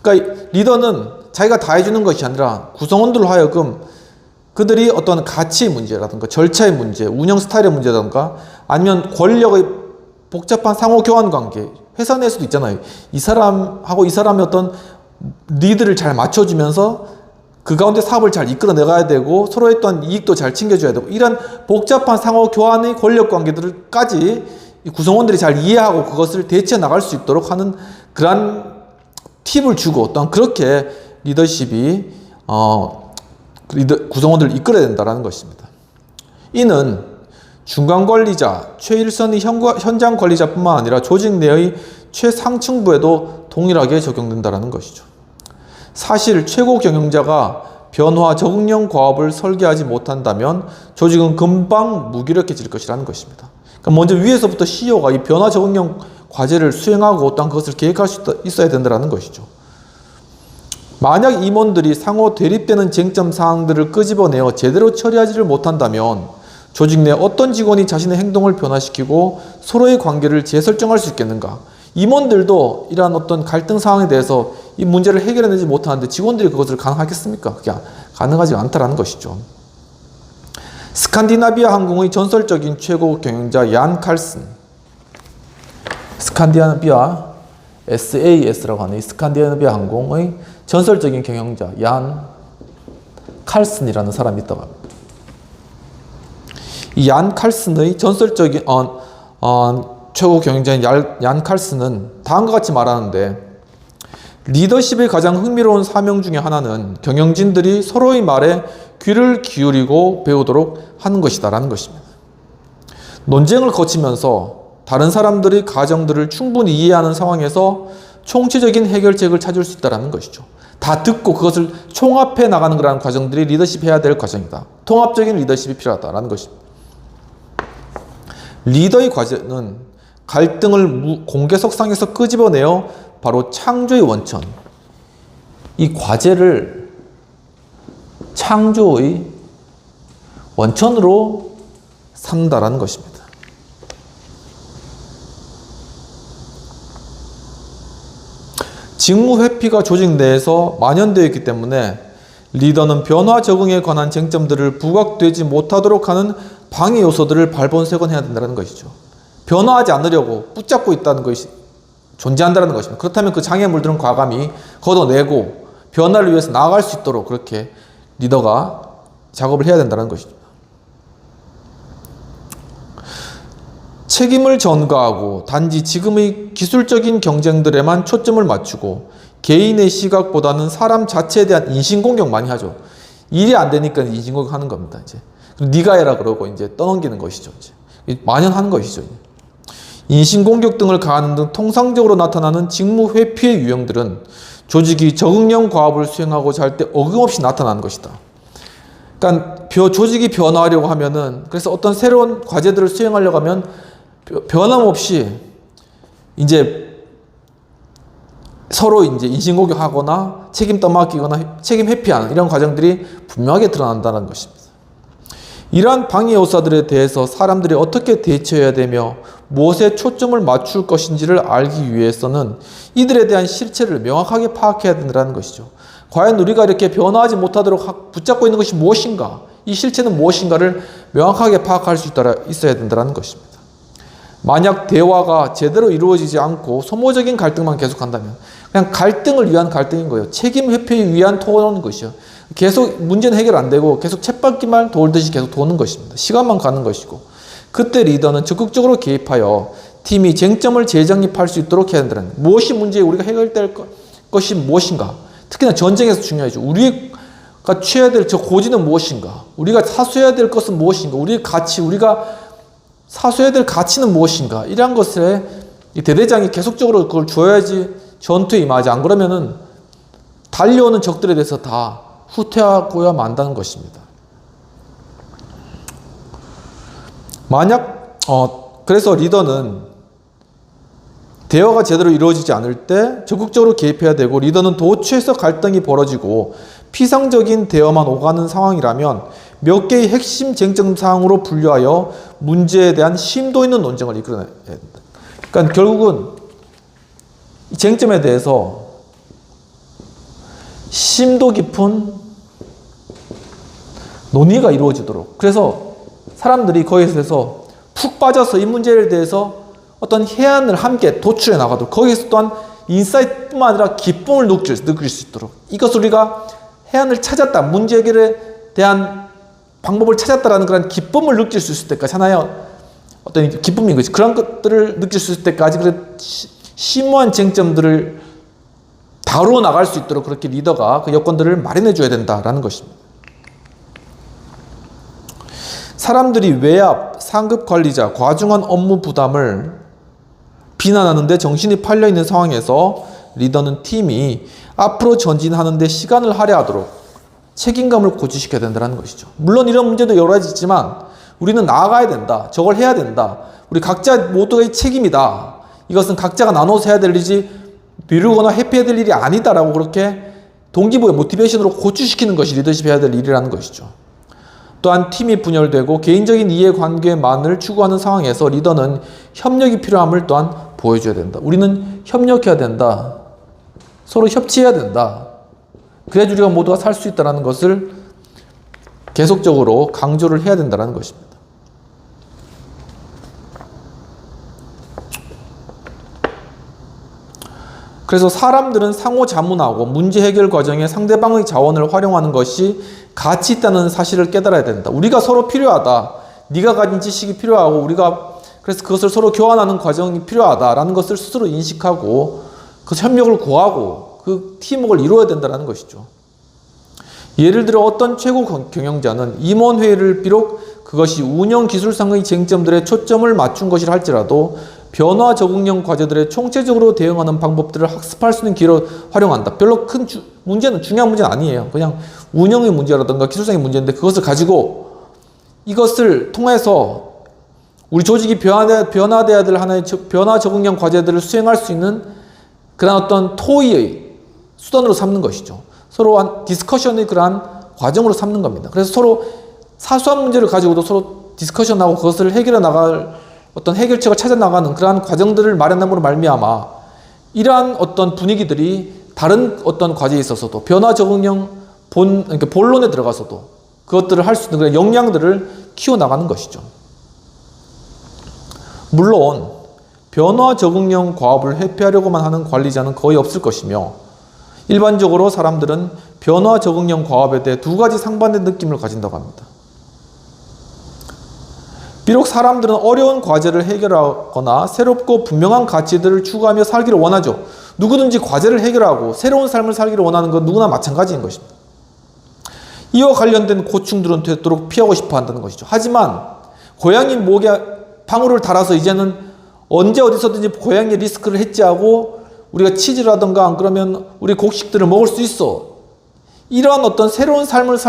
그러니까 리더는 자기가 다 해주는 것이 아니라 구성원들로 하여금 그들이 어떤 가치의 문제라든가 절차의 문제, 운영 스타일의 문제라든가 아니면 권력의 복잡한 상호 교환 관계, 회사 내에서도 있잖아요. 이 사람하고 이 사람의 어떤 리드를 잘 맞춰주면서 그 가운데 사업을 잘 이끌어 나가야 되고 서로의 또한 이익도 잘 챙겨줘야 되고 이런 복잡한 상호 교환의 권력 관계들까지 구성원들이 잘 이해하고 그것을 대처해 나갈 수 있도록 하는 그러한 팁을 주고 또한 그렇게 리더십이 구성원들을 이끌어야 된다는 것입니다. 이는 중간 관리자, 최일선의 현장 관리자뿐만 아니라 조직 내의 최상층부에도 동일하게 적용된다는 것이죠. 사실 최고 경영자가 변화 적응형 과업을 설계하지 못한다면 조직은 금방 무기력해질 것이라는 것입니다. 그러니까 먼저 위에서부터 CEO가 이 변화 적응형 과제를 수행하고 또한 그것을 계획할 수 있어야 된다는 것이죠. 만약 임원들이 상호 대립되는 쟁점 사항들을 끄집어내어 제대로 처리하지를 못한다면 조직 내 어떤 직원이 자신의 행동을 변화시키고 서로의 관계를 재설정할 수 있겠는가? 임원들도 이러한 어떤 갈등 상황에 대해서 이 문제를 해결해내지 못하는데 직원들이 그것을 가능하겠습니까? 그게 가능하지 않다는 것이죠. 스칸디나비아 항공의 전설적인 최고 경영자 얀 칼슨, 스칸디나비아 SAS라고 하는 이 스칸디나비아 항공의 전설적인 경영자 얀 칼슨이라는 사람이 있다고 합니다. 이 얀 칼슨의 전설적인 최고 경영자인 얀 칼슨은 다음과 같이 말하는데, 리더십의 가장 흥미로운 사명 중에 하나는 경영진들이 서로의 말에 귀를 기울이고 배우도록 하는 것이다 라는 것입니다. 논쟁을 거치면서 다른 사람들의 가정들을 충분히 이해하는 상황에서 총체적인 해결책을 찾을 수 있다는 것이죠. 다 듣고 그것을 총합해 나가는 그런 과정들이 리더십 해야 될 과정이다. 통합적인 리더십이 필요하다는 것입니다. 리더의 과제는 갈등을 공개석상에서 끄집어내어 바로 창조의 원천, 이 과제를 창조의 원천으로 삼는다라는 것입니다. 직무 회피가 조직 내에서 만연되어 있기 때문에 리더는 변화 적응에 관한 쟁점들을 부각되지 못하도록 하는 방해 요소들을 발본색원해야 된다는 것이죠. 변화하지 않으려고 붙잡고 있다는 것이 존재한다는 것입니다. 그렇다면 그 장애물들은 과감히 걷어내고 변화를 위해서 나아갈 수 있도록 그렇게 리더가 작업을 해야 된다는 것이죠. 책임을 전가하고 단지 지금의 기술적인 경쟁들에만 초점을 맞추고 개인의 시각보다는 사람 자체에 대한 인신공격 많이 하죠. 일이 안 되니까 인신공격 하는 겁니다. 이제 네가 해라 그러고 이제 떠넘기는 것이죠. 이제 만연하는 것이죠. 인신공격 등을 가하는 등 통상적으로 나타나는 직무 회피의 유형들은 조직이 적응형 과업을 수행하고자 할 때 어김없이 나타나는 것이다. 그러니까 조직이 변화하려고 하면은, 그래서 어떤 새로운 과제들을 수행하려고 하면 변함없이 이제 서로 이제 인신공격하거나 책임 떠맡기거나 책임 회피하는 이런 과정들이 분명하게 드러난다는 것입니다. 이러한 방해 요소들에 대해서 사람들이 어떻게 대처해야 되며 무엇에 초점을 맞출 것인지를 알기 위해서는 이들에 대한 실체를 명확하게 파악해야 된다는 것이죠. 과연 우리가 이렇게 변화하지 못하도록 붙잡고 있는 것이 무엇인가, 이 실체는 무엇인가를 명확하게 파악할 수 있어야 된다는 것입니다. 만약 대화가 제대로 이루어지지 않고 소모적인 갈등만 계속한다면 그냥 갈등을 위한 갈등인 거예요. 책임 회피를 위한 토론인 것이요. 계속 문제는 해결 안 되고 계속 쳇바퀴만 돌듯이 계속 도는 것입니다. 시간만 가는 것이고, 그때 리더는 적극적으로 개입하여 팀이 쟁점을 재정립할 수 있도록 해야 된다는, 무엇이 문제, 우리가 해결될 것이 무엇인가, 특히나 전쟁에서 중요하죠. 우리가 취해야 될 저 고지는 무엇인가, 우리가 사수해야 될 것은 무엇인가, 우리의 가치, 우리가 사수해야 될 가치는 무엇인가, 이러한 것에 이 대대장이 계속적으로 그걸 줘야지 전투에 임하지, 안 그러면은 달려오는 적들에 대해서 다 후퇴하고야 만다는 것입니다. 만약 그래서 리더는 대화가 제대로 이루어지지 않을 때 적극적으로 개입해야 되고, 리더는 도처에서 갈등이 벌어지고 피상적인 대화만 오가는 상황이라면 몇 개의 핵심 쟁점 사항으로 분류하여 문제에 대한 심도 있는 논쟁을 이끌어내야 된다. 그러니까 결국은 이 쟁점에 대해서 심도 깊은 논의가 이루어지도록, 그래서 사람들이 거기에서 푹 빠져서 이 문제에 대해서 어떤 해안을 함께 도출해 나가도록, 거기에서 또한 인사이트뿐만 아니라 기쁨을 느낄 수 있도록, 이것을 우리가 해안을 찾았다, 문제 해결에 대한 방법을 찾았다라는 그런 기쁨을 느낄 수 있을 때까지, 하나의 어떤 기쁨인 거지. 그런 것들을 느낄 수 있을 때까지 그런 심오한 쟁점들을 다루어 나갈 수 있도록 그렇게 리더가 그 여건들을 마련해 줘야 된다라는 것입니다. 사람들이 외압, 상급 관리자, 과중한 업무 부담을 비난하는 데 정신이 팔려 있는 상황에서 리더는 팀이 앞으로 전진하는 데 시간을 할애하도록 책임감을 고취시켜야 된다는 것이죠. 물론 이런 문제도 여러 가지 있지만 우리는 나아가야 된다. 저걸 해야 된다. 우리 각자 모두의 책임이다. 이것은 각자가 나눠서 해야 될 일이지 미루거나 회피해야 될 일이 아니다라고 그렇게 동기부여, 모티베이션으로 고취시키는 것이 리더십 해야 될 일이라는 것이죠. 또한 팀이 분열되고 개인적인 이해관계만을 추구하는 상황에서 리더는 협력이 필요함을 또한 보여줘야 된다. 우리는 협력해야 된다. 서로 협치해야 된다. 그래야 우리가 모두가 살 수 있다는 것을 계속적으로 강조를 해야 된다는 것입니다. 그래서 사람들은 상호 자문하고 문제 해결 과정에 상대방의 자원을 활용하는 것이 가치 있다는 사실을 깨달아야 된다. 우리가 서로 필요하다. 네가 가진 지식이 필요하고 우리가 그래서 그것을 서로 교환하는 과정이 필요하다라는 것을 스스로 인식하고 그 협력을 구하고 그 팀워크를 이루어야 된다는 것이죠. 예를 들어 어떤 최고 경영자는 임원회의를 비록 그것이 운영 기술상의 쟁점들에 초점을 맞춘 것이라 할지라도 변화 적응형 과제들에 총체적으로 대응하는 방법들을 학습할 수 있는 기회로 활용한다. 별로 큰 중요한 문제는 아니에요. 그냥 운영의 문제라든가 기술상의 문제인데 그것을 가지고 이것을 통해서 우리 조직이 변화돼야 될 하나의 변화 적응형 과제들을 수행할 수 있는 그런 어떤 토의의 수단으로 삼는 것이죠. 서로 한 디스커션의 그러한 과정으로 삼는 겁니다. 그래서 서로 사소한 문제를 가지고도 서로 디스커션하고 그것을 해결해 나갈 어떤 해결책을 찾아 나가는 그러한 과정들을 마련함으로 말미암아 이러한 어떤 분위기들이 다른 어떤 과제에 있어서도 변화 적응형 그러니까 본론에 들어가서도 그것들을 할 수 있는 그런 역량들을 키워 나가는 것이죠. 물론 변화 적응형 과업을 회피하려고만 하는 관리자는 거의 없을 것이며 일반적으로 사람들은 변화 적응형 과업에 대해 두 가지 상반된 느낌을 가진다고 합니다. 비록 사람들은 어려운 과제를 해결하거나 새롭고 분명한 가치들을 추구하며 살기를 원하죠. 누구든지 과제를 해결하고 새로운 삶을 살기를 원하는 건 누구나 마찬가지인 것입니다. 이와 관련된 고충들은 되도록 피하고 싶어 한다는 것이죠. 하지만 고양이 목에 방울을 달아서 이제는 언제 어디서든지 고양이 리스크를 해지하고 우리가 치즈라든가 안 그러면 우리 곡식들을 먹을 수 있어. 이러한 어떤 새로운 삶을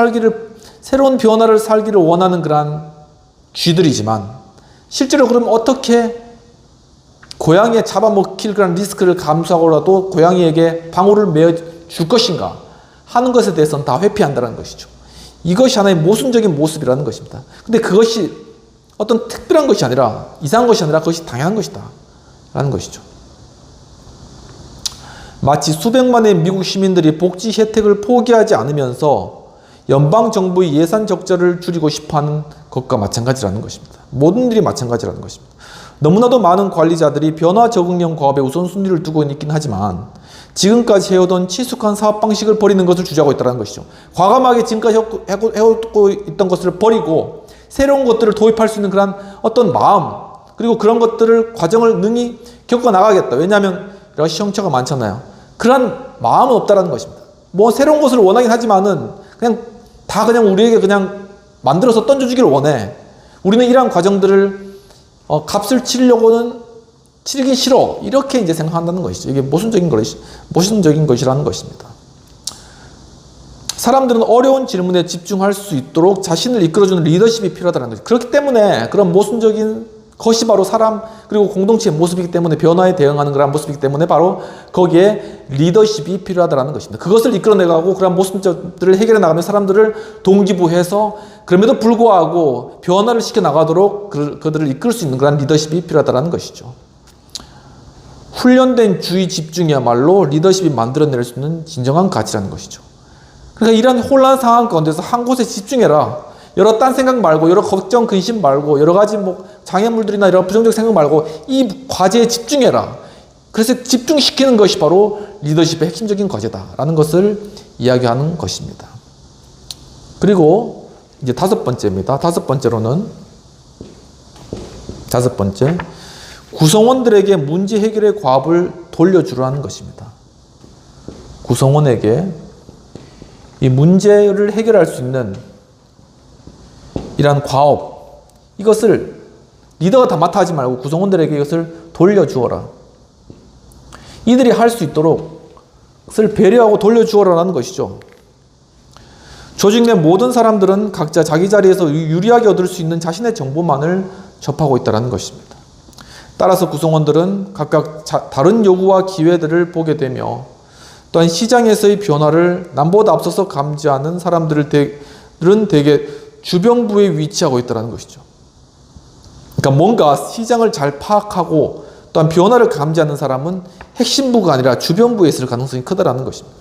새로운 변화를 살기를 원하는 그러한 쥐들이지만 실제로 그럼 어떻게 고양이에 잡아먹힐 그런 리스크를 감수하고라도 고양이에게 방울을 메어 줄 것인가 하는 것에 대해서는 다 회피한다는 것이죠. 이것이 하나의 모순적인 모습이라는 것입니다. 근데 그것이 어떤 특별한 것이 아니라 이상한 것이 아니라 그것이 당연한 것이다 라는 것이죠. 마치 수백만의 미국 시민들이 복지 혜택을 포기하지 않으면서 연방정부의 예산 적자를 줄이고 싶어하는 것과 마찬가지라는 것입니다. 모든 일이 마찬가지라는 것입니다. 너무나도 많은 관리자들이 변화 적응형 과업에 우선순위를 두고 있긴 하지만 지금까지 해오던 친숙한 사업 방식을 버리는 것을 주저하고 있다는 것이죠. 과감하게 지금까지 해오고 있던 것을 버리고 새로운 것들을 도입할 수 있는 그런 어떤 마음 그리고 그런 것들을 과정을 능히 겪어 나가겠다. 왜냐하면 여러 시행착오가 많잖아요. 그런 마음은 없다는 것입니다. 뭐 새로운 것을 원하긴 하지만은 그냥 우리에게 그냥 만들어서 던져주기를 원해. 우리는 이러한 과정들을 값을 치르기 싫어. 이렇게 이제 생각한다는 것이죠. 이게 모순적인 것이라는 것입니다. 사람들은 어려운 질문에 집중할 수 있도록 자신을 이끌어주는 리더십이 필요하다는 거죠. 그렇기 때문에 그런 모순적인 그것이 바로 사람 그리고 공동체의 모습이기 때문에 변화에 대응하는 그런 모습이기 때문에 바로 거기에 리더십이 필요하다는 것입니다. 그것을 이끌어내가고 그런 모습들을 해결해 나가면 사람들을 동기부여해서 그럼에도 불구하고 변화를 시켜나가도록 그들을 이끌 수 있는 그런 리더십이 필요하다는 것이죠. 훈련된 주의 집중이야말로 리더십이 만들어낼 수 있는 진정한 가치라는 것이죠. 그러니까 이런 혼란 상황 가운데서 한 곳에 집중해라. 여러 딴 생각 말고, 여러 걱정, 근심 말고, 여러 가지 장애물들이나 이런 부정적 생각 말고, 이 과제에 집중해라. 그래서 집중시키는 것이 바로 리더십의 핵심적인 과제다라는 것을 이야기하는 것입니다. 그리고 이제 다섯 번째입니다. 다섯 번째, 구성원들에게 문제 해결의 과업을 돌려주라는 것입니다. 구성원에게 이 문제를 해결할 수 있는 이러한 과업, 이것을 리더가 다 맡아 하지 말고 구성원들에게 이것을 돌려주어라. 이들이 할 수 있도록 그것을 배려하고 돌려주어라는 것이죠. 조직 내 모든 사람들은 각자 자기 자리에서 유리하게 얻을 수 있는 자신의 정보만을 접하고 있다는 것입니다. 따라서 구성원들은 각각 다른 요구와 기회들을 보게 되며 또한 시장에서의 변화를 남보다 앞서서 감지하는 사람들은 대개 주변부에 위치하고 있다는 것이죠. 그러니까 뭔가 시장을 잘 파악하고 또한 변화를 감지하는 사람은 핵심부가 아니라 주변부에 있을 가능성이 크다는 것입니다.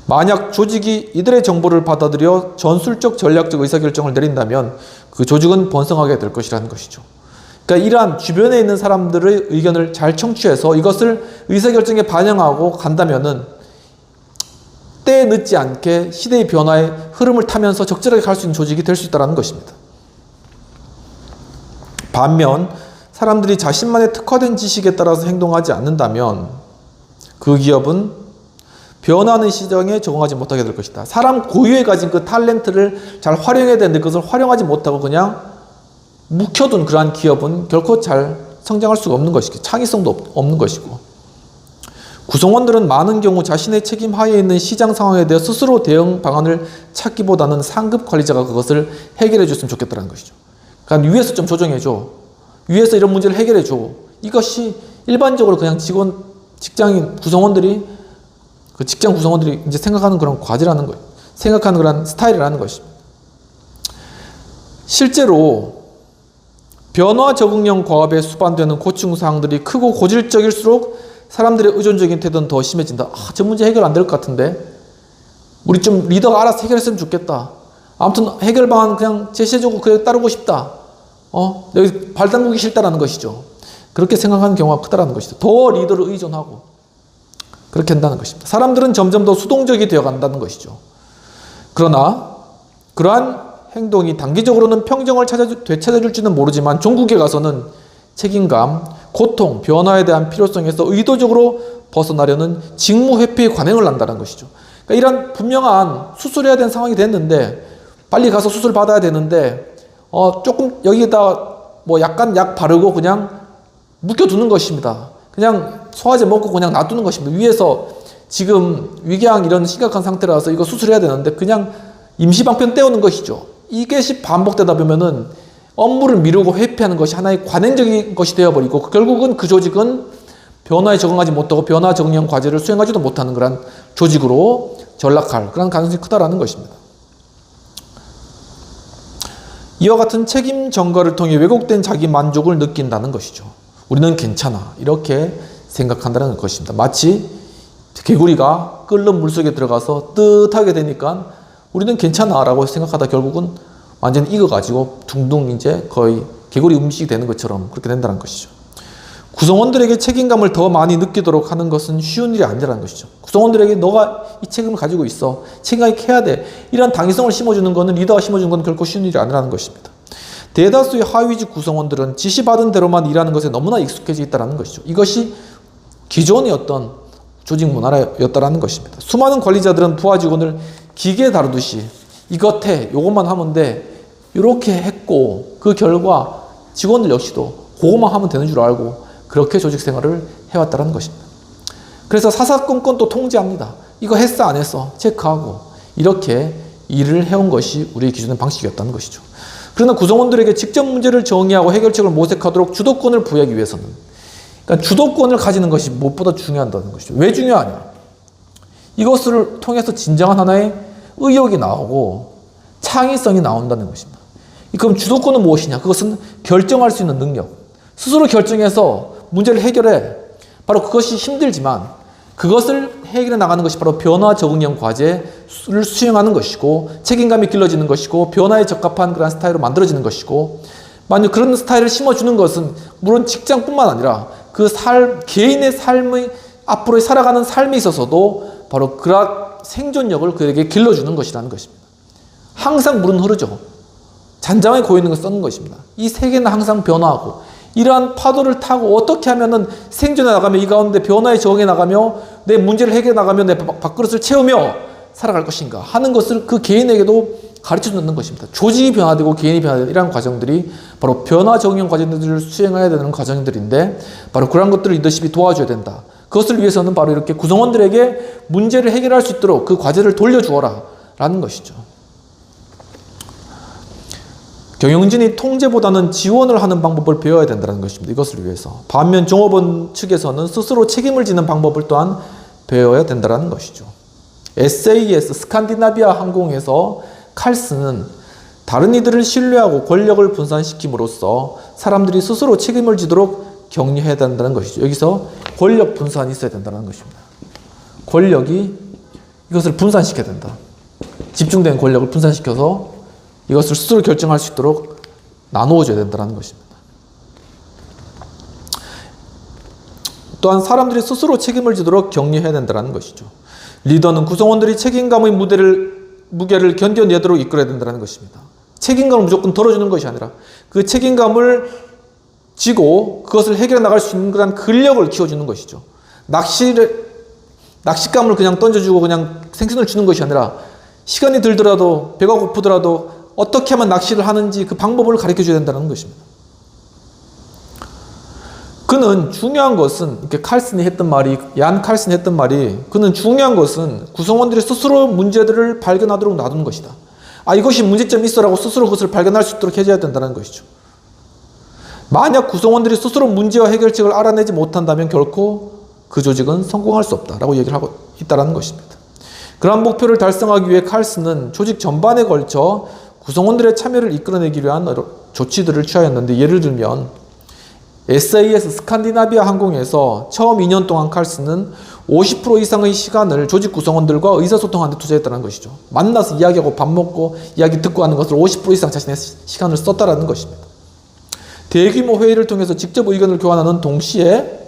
만약 조직이 이들의 정보를 받아들여 전술적 전략적 의사결정을 내린다면 그 조직은 번성하게 될 것이라는 것이죠. 그러니까 이러한 주변에 있는 사람들의 의견을 잘 청취해서 이것을 의사결정에 반영하고 간다면은 때에 늦지 않게 시대의 변화의 흐름을 타면서 적절하게 갈 수 있는 조직이 될 수 있다는 것입니다. 반면 사람들이 자신만의 특화된 지식에 따라서 행동하지 않는다면 그 기업은 변화하는 시장에 적응하지 못하게 될 것이다. 사람 고유에 가진 그 탤런트를 잘 활용해야 되는데 그것을 활용하지 못하고 그냥 묵혀둔 그러한 기업은 결코 잘 성장할 수가 없는 것이고 창의성도 없는 것이고, 구성원들은 많은 경우 자신의 책임 하에 있는 시장 상황에 대해 스스로 대응 방안을 찾기보다는 상급 관리자가 그것을 해결해 줬으면 좋겠다는 것이죠. 그러니까 위에서 좀 조정해줘. 위에서 이런 문제를 해결해줘. 이것이 일반적으로 그냥 직장 구성원들이 이제 생각하는 그런 과제라는 거예요. 생각하는 그런 스타일이라는 것입니다. 실제로 변화 적응형 과업에 수반되는 고충사항들이 크고 고질적일수록 사람들의 의존적인 태도는 더 심해진다. 저 문제 해결 안 될 것 같은데 우리 좀 리더가 알아서 해결했으면 좋겠다. 아무튼 해결 방안 그냥 제시해주고 그래 따르고 싶다. 여기 발 담그기 싫다라는 것이죠. 그렇게 생각하는 경우가 크다라는 것이죠. 더 리더를 의존하고 그렇게 한다는 것입니다. 사람들은 점점 더 수동적이 되어간다는 것이죠. 그러나 그러한 행동이 단기적으로는 평정을 되찾아줄지는 모르지만 종국에 가서는 책임감, 고통, 변화에 대한 필요성에서 의도적으로 벗어나려는 직무 회피에 관행을 한다는 것이죠. 그러니까 이런 분명한 수술해야 되는 상황이 됐는데 빨리 가서 수술 받아야 되는데 조금 여기다 약간 약 바르고 그냥 묵혀두는 것입니다. 그냥 소화제 먹고 그냥 놔두는 것입니다. 위에서 지금 위궤양 이런 심각한 상태라서 이거 수술해야 되는데 그냥 임시방편 떼우는 것이죠. 이것이 반복되다 보면은 업무를 미루고 회피하는 것이 하나의 관행적인 것이 되어버리고 결국은 그 조직은 변화에 적응하지 못하고 변화 적응형 과제를 수행하지도 못하는 그런 조직으로 전락할 그런 가능성이 크다라는 것입니다. 이와 같은 책임 전가를 통해 왜곡된 자기 만족을 느낀다는 것이죠. 우리는 괜찮아 이렇게 생각한다는 것입니다. 마치 개구리가 끓는 물속에 들어가서 뜨뜻하게 되니까 우리는 괜찮아 라고 생각하다 결국은 완전히 익어가지고 둥둥 이제 거의 개구리 음식이 되는 것처럼 그렇게 된다는 것이죠. 구성원들에게 책임감을 더 많이 느끼도록 하는 것은 쉬운 일이 아니라는 것이죠. 구성원들에게 너가 이 책임을 가지고 있어. 책임감 있게 해야 돼. 이런 당위성을 심어주는 것은 리더가 심어주는 건 결코 쉬운 일이 아니라는 것입니다. 대다수의 하위직 구성원들은 지시받은 대로만 일하는 것에 너무나 익숙해져 있다는 것이죠. 이것이 기존의 어떤 조직 문화였다는 것입니다. 수많은 관리자들은 부하 직원을 기계 다루듯이 이것 해, 요것만 하면 돼. 이렇게 했고 그 결과 직원들 역시도 그것만 하면 되는 줄 알고 그렇게 조직 생활을 해왔다는 것입니다. 그래서 사사건건 또 통제합니다. 이거 했어 안 했어 체크하고 이렇게 일을 해온 것이 우리의 기존의 방식이었다는 것이죠. 그러나 구성원들에게 직접 문제를 정의하고 해결책을 모색하도록 주도권을 부여하기 위해서는, 그러니까 주도권을 가지는 것이 무엇보다 중요하다는 것이죠. 왜 중요하냐? 이것을 통해서 진정한 하나의 의욕이 나오고 창의성이 나온다는 것입니다. 그럼 주도권은 무엇이냐? 그것은 결정할 수 있는 능력. 스스로 결정해서 문제를 해결해. 바로 그것이 힘들지만 그것을 해결해 나가는 것이 바로 변화 적응형 과제를 수행하는 것이고, 책임감이 길러지는 것이고, 변화에 적합한 그런 스타일로 만들어지는 것이고, 만약 그런 스타일을 심어주는 것은 물론 직장뿐만 아니라 그 개인의 삶의 앞으로 살아가는 삶에 있어서도 바로 그런 생존력을 그에게 길러주는 것이라는 것입니다. 항상 물은 흐르죠. 잔잔하게 고이는 걸 쓰는 것입니다. 이 세계는 항상 변화하고, 이러한 파도를 타고 어떻게 하면은 생존해 나가며, 이 가운데 변화에 적응해 나가며, 내 문제를 해결해 나가며, 내 밥그릇을 채우며 살아갈 것인가 하는 것을 그 개인에게도 가르쳐 주는 것입니다. 조직이 변화되고 개인이 변화되는 이러한 과정들이 바로 변화 적응형 과정들을 수행해야 되는 과정들인데, 바로 그런 것들을 리더십이 도와줘야 된다. 그것을 위해서는 바로 이렇게 구성원들에게 문제를 해결할 수 있도록 그 과제를 돌려주어라 라는 것이죠. 경영진이 통제보다는 지원을 하는 방법을 배워야 된다는 것입니다. 이것을 위해서. 반면 종업원 측에서는 스스로 책임을 지는 방법을 또한 배워야 된다는 것이죠. SAS 스칸디나비아 항공에서 칼슨은 다른 이들을 신뢰하고 권력을 분산시킴으로써 사람들이 스스로 책임을 지도록 격려해야 된다는 것이죠. 여기서 권력 분산이 있어야 된다는 것입니다. 권력이 이것을 분산시켜야 된다. 집중된 권력을 분산시켜서 이것을 스스로 결정할 수 있도록 나누어줘야 된다는 것입니다. 또한 사람들이 스스로 책임을 지도록 격려해야 된다는 것이죠. 리더는 구성원들이 책임감의 무게를 견뎌내도록 이끌어야 된다는 것입니다. 책임감을 무조건 덜어주는 것이 아니라 그 책임감을 지고 그것을 해결해 나갈 수 있는 그런 근력을 키워주는 것이죠. 낚싯감을 그냥 던져주고 그냥 생선을 주는 것이 아니라, 시간이 들더라도 배가 고프더라도 어떻게 하면 낚시를 하는지 그 방법을 가르쳐 줘야 된다는 것입니다. 그는 중요한 것은, 이렇게 얀 칼슨이 했던 말이, 그는 중요한 것은 구성원들이 스스로 문제들을 발견하도록 놔두는 것이다. 이것이 문제점이 있어라고 스스로 그것을 발견할 수 있도록 해줘야 된다는 것이죠. 만약 구성원들이 스스로 문제와 해결책을 알아내지 못한다면 결코 그 조직은 성공할 수 없다라고 얘기를 하고 있다는 것입니다. 그러한 목표를 달성하기 위해 칼슨은 조직 전반에 걸쳐 구성원들의 참여를 이끌어내기 위한 조치들을 취하였는데, 예를 들면 SAS 스칸디나비아 항공에서 처음 2년 동안 칼슨은 50% 이상의 시간을 조직 구성원들과 의사소통하는 데 투자했다는 것이죠. 만나서 이야기하고 밥 먹고 이야기 듣고 하는 것을 50% 이상 자신의 시간을 썼다는 것입니다. 대규모 회의를 통해서 직접 의견을 교환하는 동시에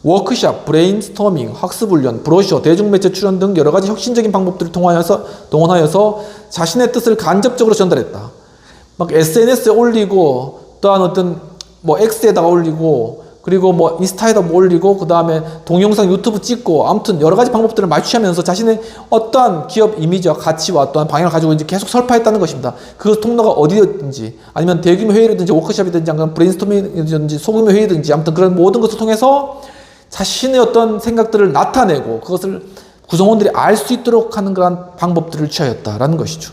워크샵, 브레인스토밍, 학습훈련, 브로셔, 대중매체 출연 등 여러 가지 혁신적인 방법들을 동원하여서 자신의 뜻을 간접적으로 전달했다. 막 SNS에 올리고, 또한 어떤 X에다가 올리고, 그리고 인스타에다 올리고, 그 다음에 동영상 유튜브 찍고, 아무튼 여러 가지 방법들을 마취하면서 자신의 어떠한 기업 이미지와 가치와 또한 방향을 가지고 이제 계속 설파했다는 것입니다. 그 통로가 어디든지, 아니면 대규모 회의라든지 워크숍이든지, 아니면 브레인스토밍이든지, 소규모 회의든지, 아무튼 그런 모든 것을 통해서 자신의 어떤 생각들을 나타내고 그것을 구성원들이 알 수 있도록 하는 그런 방법들을 취하였다라는 것이죠.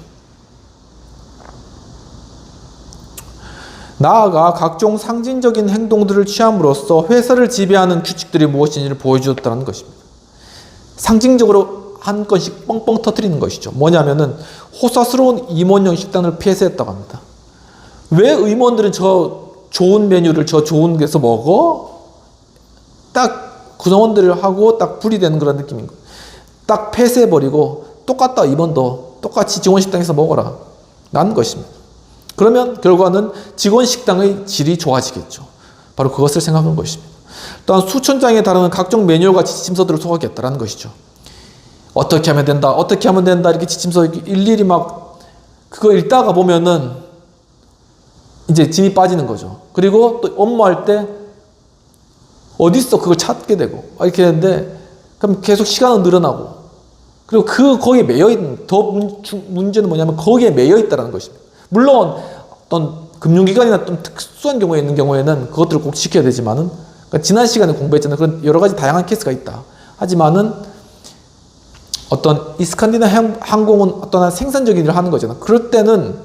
나아가 각종 상징적인 행동들을 취함으로써 회사를 지배하는 규칙들이 무엇인지를 보여주었다는 것입니다. 상징적으로 한 건씩 뻥뻥 터뜨리는 것이죠. 뭐냐면은 호사스러운 임원용 식단을 폐쇄했다고 합니다. 왜 임원들은 저 좋은 메뉴를 저 좋은 데서 먹어? 딱 구성원들을 하고 딱 분리되는 그런 느낌인 거예요. 딱 폐쇄해버리고 똑같다, 이번도 똑같이 직원 식당에서 먹어라 라는 것입니다. 그러면 결과는 직원 식당의 질이 좋아지겠죠. 바로 그것을 생각한 것입니다. 또한 수천 장에 달하는 각종 매뉴얼과 지침서들을 소화했다라는 것이죠. 어떻게 하면 된다, 어떻게 하면 된다, 이렇게 지침서 일일이 막 그거 읽다가 보면은 이제 진이 빠지는 거죠. 그리고 또 업무할 때 어딨어 그걸 찾게 되고 이렇게 되는데, 그럼 계속 시간은 늘어나고, 그리고 거기에 매여있는, 문제는 뭐냐면 거기에 매여있다는 것입니다. 물론 어떤 금융기관이나 좀 특수한 경우에 있는 경우에는 그것들을 꼭 지켜야 되지만은, 그러니까 지난 시간에 공부했잖아요. 그런 여러 가지 다양한 케이스가 있다. 하지만은 어떤 이 스칸디나 항공은 어떤 생산적인 일을 하는 거잖아. 그럴 때는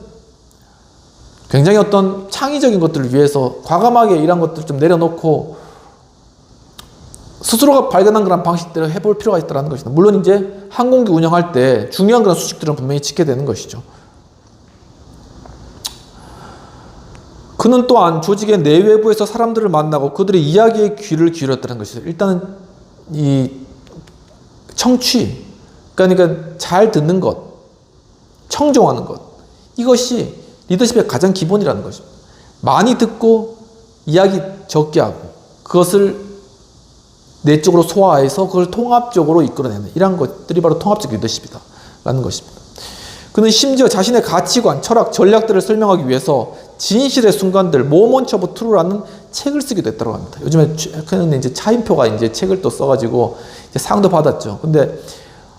굉장히 어떤 창의적인 것들을 위해서 과감하게 이런 것들을 좀 내려놓고 스스로가 발견한 그런 방식대로 해볼 필요가 있다는 것이다. 물론 이제 항공기 운영할 때 중요한 그런 수칙들은 분명히 지켜야 되는 것이죠. 그는 또한 조직의 내외부에서 사람들을 만나고 그들의 이야기에 귀를 기울였다는 것이죠. 일단은 이 청취, 그러니까 잘 듣는 것, 청종하는 것, 이것이 리더십의 가장 기본이라는 것입니다. 많이 듣고 이야기 적게 하고 그것을 내적으로 소화해서 그걸 통합적으로 이끌어내는 이런 것들이 바로 통합적 리더십이다 라는 것입니다. 그는 심지어 자신의 가치관, 철학, 전략들을 설명하기 위해서 진실의 순간들, Moments of Truth라는 책을 쓰기도 했다고 합니다. 요즘에 최근에 이제 차인표가 이제 책을 또 써가지고 이제 상도 받았죠. 근데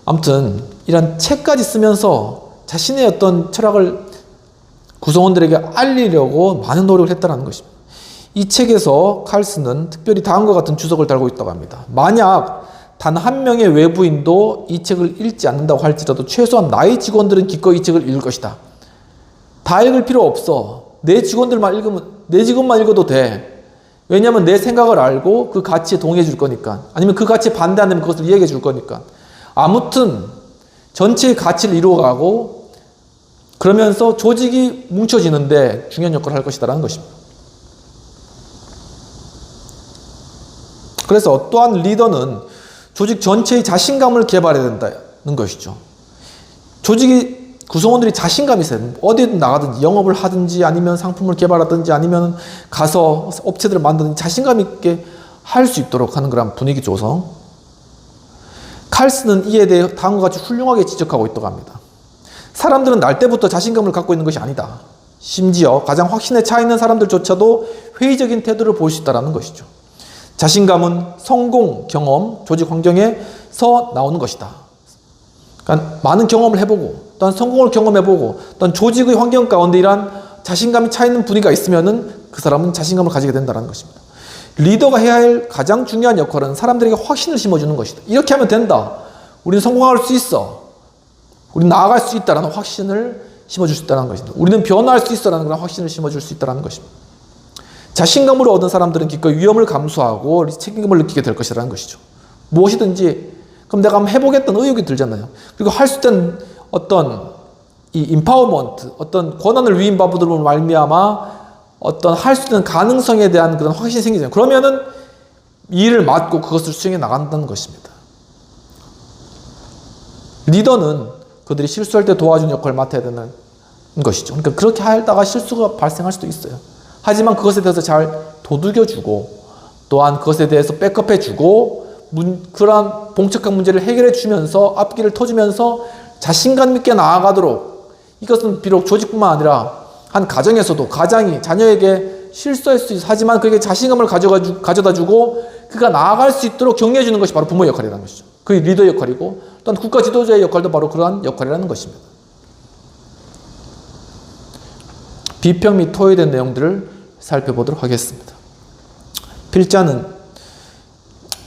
아무튼 이런 책까지 쓰면서 자신의 어떤 철학을 구성원들에게 알리려고 많은 노력을 했다는 것입니다. 이 책에서 칼슨은 특별히 다음과 같은 주석을 달고 있다고 합니다. 만약 단 한 명의 외부인도 이 책을 읽지 않는다고 할지라도 최소한 나의 직원들은 기꺼이 이 책을 읽을 것이다. 다 읽을 필요 없어. 내 직원들만 읽으면, 내 직원만 읽어도 돼. 왜냐하면 내 생각을 알고 그 가치에 동의해 줄 거니까. 아니면 그 가치에 반대한다면 그것을 이야기해 줄 거니까. 아무튼 전체의 가치를 이루어가고 그러면서 조직이 뭉쳐지는데 중요한 역할을 할 것이다라는 것입니다. 그래서 또한 리더는 조직 전체의 자신감을 개발해야 된다는 것이죠. 조직이 구성원들이 자신감이 있어야 돼요. 어디든 나가든지 영업을 하든지 아니면 상품을 개발하든지 아니면 가서 업체들을 만드든지 자신감 있게 할 수 있도록 하는 그런 분위기 조성. 칼슨은 이에 대해 다음과 같이 훌륭하게 지적하고 있다고 합니다. 사람들은 날 때부터 자신감을 갖고 있는 것이 아니다. 심지어 가장 확신에 차 있는 사람들조차도 회의적인 태도를 보일 수 있다는 것이죠. 자신감은 성공, 경험, 조직 환경에서 나오는 것이다. 그러니까 많은 경험을 해보고 또한 성공을 경험해보고 또한 조직의 환경 가운데 이러한 자신감이 차 있는 분위기가 있으면은 그 사람은 자신감을 가지게 된다는 것입니다. 리더가 해야 할 가장 중요한 역할은 사람들에게 확신을 심어주는 것이다. 이렇게 하면 된다. 우리는 성공할 수 있어. 우리는 나아갈 수 있다라는 확신을 심어줄 수 있다는 것입니다. 우리는 변화할 수 있어라는 그런 확신을 심어줄 수 있다는 것입니다. 자신감을 얻은 사람들은 기꺼이 위험을 감수하고 책임감을 느끼게 될 것이라는 것이죠. 무엇이든지 그럼 내가 한번 해보겠다는 의욕이 들잖아요. 그리고 할 수 있는 어떤 이 임파워먼트, 어떤 권한을 위임받으로 말미암아 어떤 할 수 있는 가능성에 대한 그런 확신이 생기잖아요. 그러면은 일을 맡고 그것을 수행해 나간다는 것입니다. 리더는 그들이 실수할 때 도와주는 역할을 맡아야 되는 것이죠. 그러니까 그렇게 하다가 실수가 발생할 수도 있어요. 하지만 그것에 대해서 잘 도둑여주고 또한 그것에 대해서 백업해주고 그러한 봉착한 문제를 해결해주면서 앞길을 터주면서 자신감 있게 나아가도록 이것은 비록 조직뿐만 아니라 한 가정에서도 가장이 자녀에게 실수할 수 있어 하지만 그에게 자신감을 가져다주고 그가 나아갈 수 있도록 격려해주는 것이 바로 부모의 역할이라는 것이죠. 그게 리더 역할이고 또한 국가 지도자의 역할도 바로 그러한 역할이라는 것입니다. 비평 및 토의된 내용들을 살펴보도록 하겠습니다. 필자는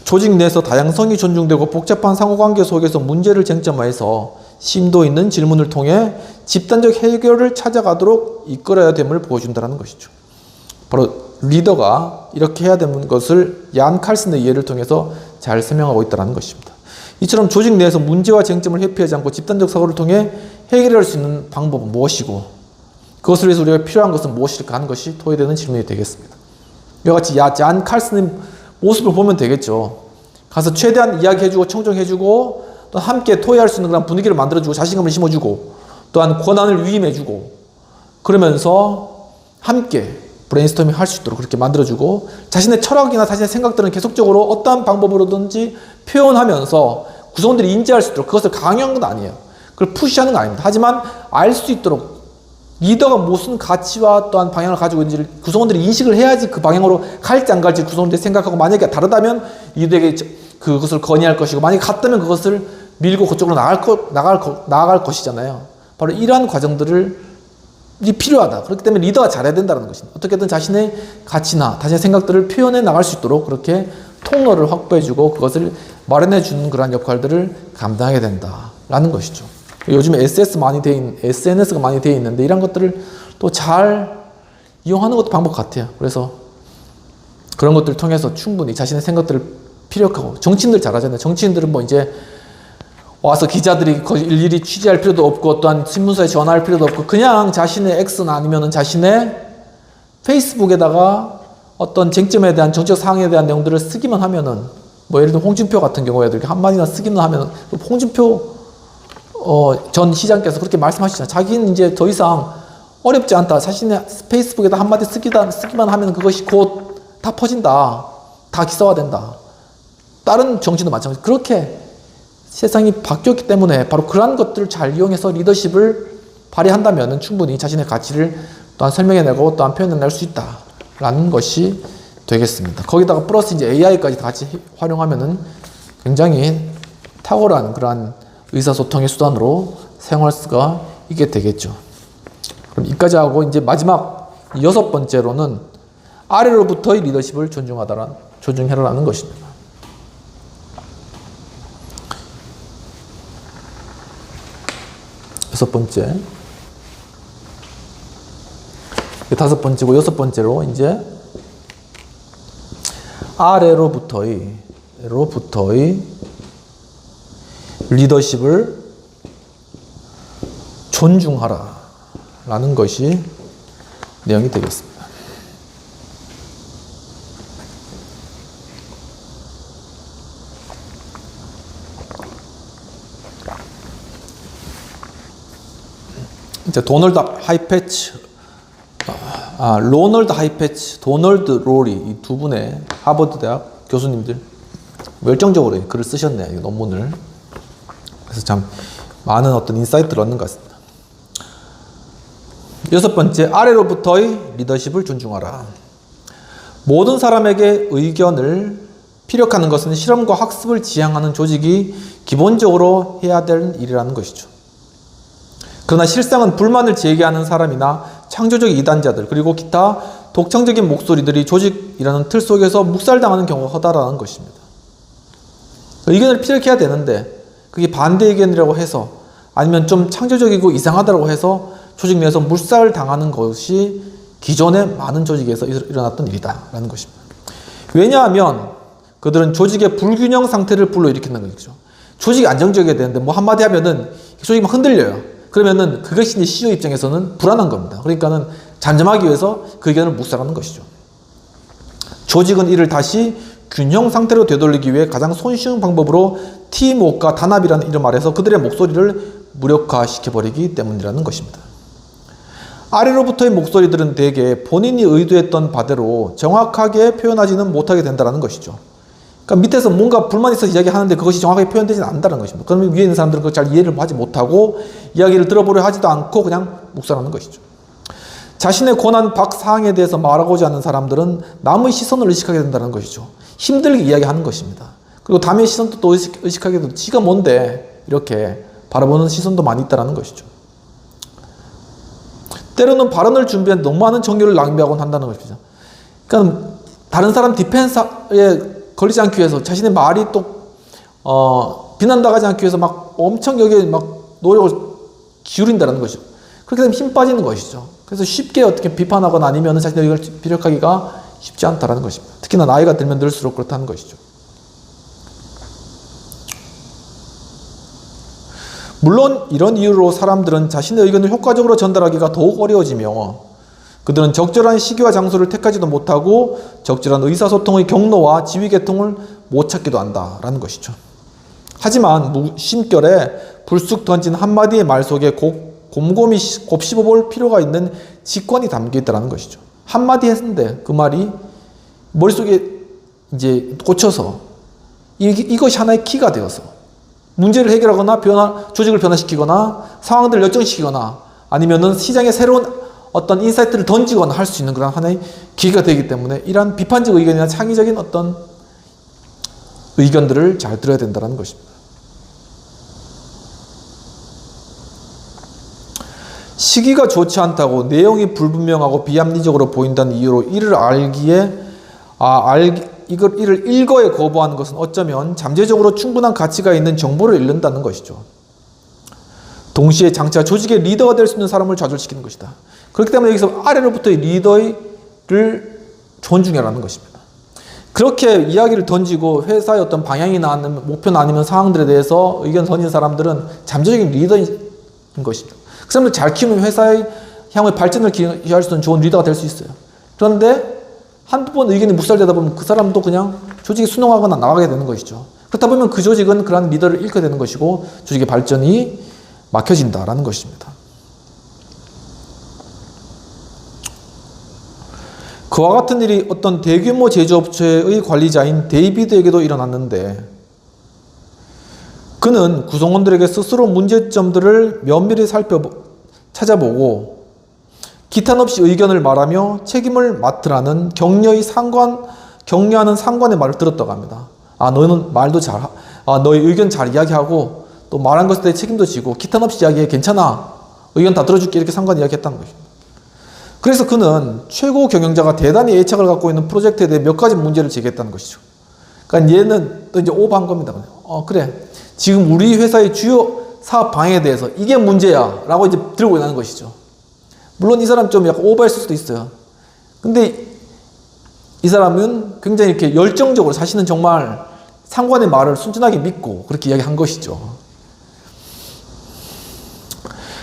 조직 내에서 다양성이 존중되고 복잡한 상호관계 속에서 문제를 쟁점화해서 심도 있는 질문을 통해 집단적 해결을 찾아가도록 이끌어야 됨을 보여준다는 것이죠. 바로 리더가 이렇게 해야 되는 것을 얀 칼슨의 예를 통해서 잘 설명하고 있다는 것입니다. 이처럼 조직 내에서 문제와 쟁점을 회피하지 않고 집단적 사고를 통해 해결할 수 있는 방법은 무엇이고 그것을 위해서 우리가 필요한 것은 무엇일까 하는 것이 토의되는 질문이 되겠습니다. 이와 같이 얀 칼슨의 모습을 보면 되겠죠. 가서 최대한 이야기해주고 청정해주고 또 함께 토의할 수 있는 그런 분위기를 만들어주고 자신감을 심어주고 또한 권한을 위임해주고 그러면서 함께 브레인스토밍 할 수 있도록 그렇게 만들어주고 자신의 철학이나 자신의 생각들은 계속적으로 어떠한 방법으로든지 표현하면서 구성원들이 인지할 수 있도록 그것을 강요하는 건 아니에요. 그걸 푸시하는 건 아닙니다. 하지만 알 수 있도록 리더가 무슨 가치와 또한 방향을 가지고 있는지를 구성원들이 인식을 해야지 그 방향으로 갈지 안 갈지 구성원들이 생각하고 만약에 다르다면 리더에게 그것을 건의할 것이고 만약에 같다면 그것을 밀고 그쪽으로 나아갈 것이잖아요. 바로 이러한 과정들이 필요하다. 그렇기 때문에 리더가 잘해야 된다는 것입니다. 어떻게든 자신의 가치나 자신의 생각들을 표현해 나갈 수 있도록 그렇게 통로를 확보해주고 그것을 마련해주는 그러한 역할들을 감당하게 된다라는 것이죠. 요즘에 SNS가 많이 되어 있는데 이런 것들을 또 잘 이용하는 것도 방법 같아요. 그래서 그런 것들을 통해서 충분히 자신의 생각들을 피력하고, 정치인들 잘하잖아요. 정치인들은 뭐 이제 와서 기자들이 일일이 취재할 필요도 없고 또한 신문사에 전화할 필요도 없고 그냥 자신의 X나 아니면은 자신의 페이스북에다가 어떤 쟁점에 대한 정치적 사항에 대한 내용들을 쓰기만 하면은, 뭐 예를 들어 홍준표 같은 경우에도 이렇게 한마디나 쓰기만 하면은, 홍준표 전 시장께서 그렇게 말씀하시잖아요. 자기는 이제 더 이상 어렵지 않다. 자신의 페이스북에다 한마디 쓰기만 하면 그것이 곧 다 퍼진다. 다 기사화된다. 다른 정치도 마찬가지. 그렇게 세상이 바뀌었기 때문에 바로 그러한 것들을 잘 이용해서 리더십을 발휘한다면 충분히 자신의 가치를 또한 설명해내고 또한 표현해낼 수 있다라는 것이 되겠습니다. 거기다가 플러스 이제 AI까지 같이 활용하면은 굉장히 탁월한 그러한 의사소통의 수단으로 사용할 수가 있게 되겠죠. 그럼 이까지 하고 이제 마지막 6번째로는 아래로부터의 리더십을 존중해라라는 것입니다. 여섯 번째, 다섯 번째고 여섯 번째로 이제 아래로부터의 리더십을 존중하라 라는 것이 내용이 되겠습니다. 이제 도널드 하이패치, 로널드 하이패치, 도널드 로리 이 두 분의 하버드 대학 교수님들 열정적으로 글을 쓰셨네요. 이 논문을. 그래서 참 많은 어떤 인사이트를 얻는 것 같습니다. 여섯 번째, 아래로부터의 리더십을 존중하라. 모든 사람에게 의견을 피력하는 것은 실험과 학습을 지향하는 조직이 기본적으로 해야 될 일이라는 것이죠. 그러나 실상은 불만을 제기하는 사람이나 창조적 이단자들 그리고 기타 독창적인 목소리들이 조직이라는 틀 속에서 묵살당하는 경우가 허다라는 것입니다. 의견을 피력해야 되는데 그게 반대 의견이라고 해서 아니면 좀 창조적이고 이상하다고 해서 조직 내에서 묵살당하는 것이 기존의 많은 조직에서 일어났던 일이다라는 것입니다. 왜냐하면 그들은 조직의 불균형 상태를 불러일으키는 거죠. 조직이 안정적이어야 되는데 뭐 한마디 하면은 조직이 막 흔들려요. 그러면은 그것이 CEO 입장에서는 불안한 겁니다. 그러니까는 잠잠하기 위해서 그 의견을 묵살하는 것이죠. 조직은 이를 다시 균형 상태로 되돌리기 위해 가장 손쉬운 방법으로 팀워크와 단합이라는 이름 아래서 그들의 목소리를 무력화시켜버리기 때문이라는 것입니다. 아래로부터의 목소리들은 대개 본인이 의도했던 바대로 정확하게 표현하지는 못하게 된다는 것이죠. 그러니까 밑에서 뭔가 불만이 있어서 이야기하는데 그것이 정확하게 표현되지는 않는다는 것입니다. 그러면 위에 있는 사람들은 그걸 잘 이해를 하지 못하고 이야기를 들어보려 하지도 않고 그냥 묵살하는 것이죠. 자신의 권한 밖 사항에 대해서 말하고자 하는 사람들은 남의 시선을 의식하게 된다는 것이죠. 힘들게 이야기하는 것입니다. 그리고 남의 시선도 또 의식하게 되고 지가 뭔데 이렇게 바라보는 시선도 많이 있다는 것이죠. 때로는 발언을 준비하는데 너무 많은 정열을 낭비하곤 한다는 것입니다. 그러니까 다른 사람 디펜스에 걸리지 않기 위해서 자신의 말이 또 비난당하지 않기 위해서 막 엄청 여기에 막 노력을 기울인다는 것이죠. 그렇게 되면 힘 빠지는 것이죠. 그래서 쉽게 어떻게 비판하거나 아니면 자신의 의견을 피력하기가 쉽지 않다는 것입니다. 특히나 나이가 들면 들수록 그렇다는 것이죠. 물론 이런 이유로 사람들은 자신의 의견을 효과적으로 전달하기가 더욱 어려워지며 그들은 적절한 시기와 장소를 택하지도 못하고 적절한 의사소통의 경로와 지휘계통을 못 찾기도 한다라는 것이죠. 하지만 무심결에 불쑥 던진 한마디의 말 속에 곰곰이 곱씹어볼 필요가 있는 직관이 담겨 있다는 것이죠. 한마디 했는데 그 말이 머릿속에 이제 꽂혀서 이것이 하나의 키가 되어서 문제를 해결하거나 조직을 변화시키거나 상황들을 역전시키거나 아니면은 시장에 새로운 어떤 인사이트를 던지거나 할 수 있는 그런 하나의 기회가 되기 때문에 이러한 비판적 의견이나 창의적인 어떤 의견들을 잘 들어야 된다는 것입니다. 시기가 좋지 않다고 내용이 불분명하고 비합리적으로 보인다는 이유로 이를 이를 일거에 거부하는 것은 어쩌면 잠재적으로 충분한 가치가 있는 정보를 잃는다는 것이죠. 동시에 장차 조직의 리더가 될 수 있는 사람을 좌절시키는 것이다. 그렇기 때문에 여기서 아래로부터의 리더를 존중해라는 것입니다. 그렇게 이야기를 던지고 회사의 어떤 방향이나 아니면 목표나 아니면 상황들에 대해서 의견 던진 사람들은 잠재적인 리더인 것입니다. 그 사람들 잘 키우면 회사의 향후의 발전을 기여할 수 있는 좋은 리더가 될 수 있어요. 그런데 한두 번 의견이 묵살되다 보면 그 사람도 그냥 조직에 순응하거나 나가게 되는 것이죠. 그렇다 보면 그 조직은 그러한 리더를 잃게 되는 것이고 조직의 발전이 막혀진다라는 것입니다. 그와 같은 일이 어떤 대규모 제조업체의 관리자인 데이비드에게도 일어났는데 그는 구성원들에게 스스로 문제점들을 면밀히 찾아보고 기탄 없이 의견을 말하며 책임을 맡으라는 격려하는 상관의 말을 들었다고 합니다. 너는 말도 너의 의견 잘 이야기하고 또 말한 것에 대해 책임도 지고 기탄 없이 이야기해. 괜찮아. 의견 다 들어줄게. 이렇게 상관이 이야기했다는 것입니다. 그래서 그는 최고 경영자가 대단히 애착을 갖고 있는 프로젝트에 대해 몇 가지 문제를 제기했다는 것이죠. 그러니까 얘는 또 이제 오버한 겁니다. 그래. 지금 우리 회사의 주요 사업 방향에 대해서 이게 문제야. 라고 이제 들고 나는 것이죠. 물론 이 사람 좀 약간 오버했을 수도 있어요. 근데 이 사람은 굉장히 이렇게 열정적으로 자신은 정말 상관의 말을 순진하게 믿고 그렇게 이야기한 것이죠.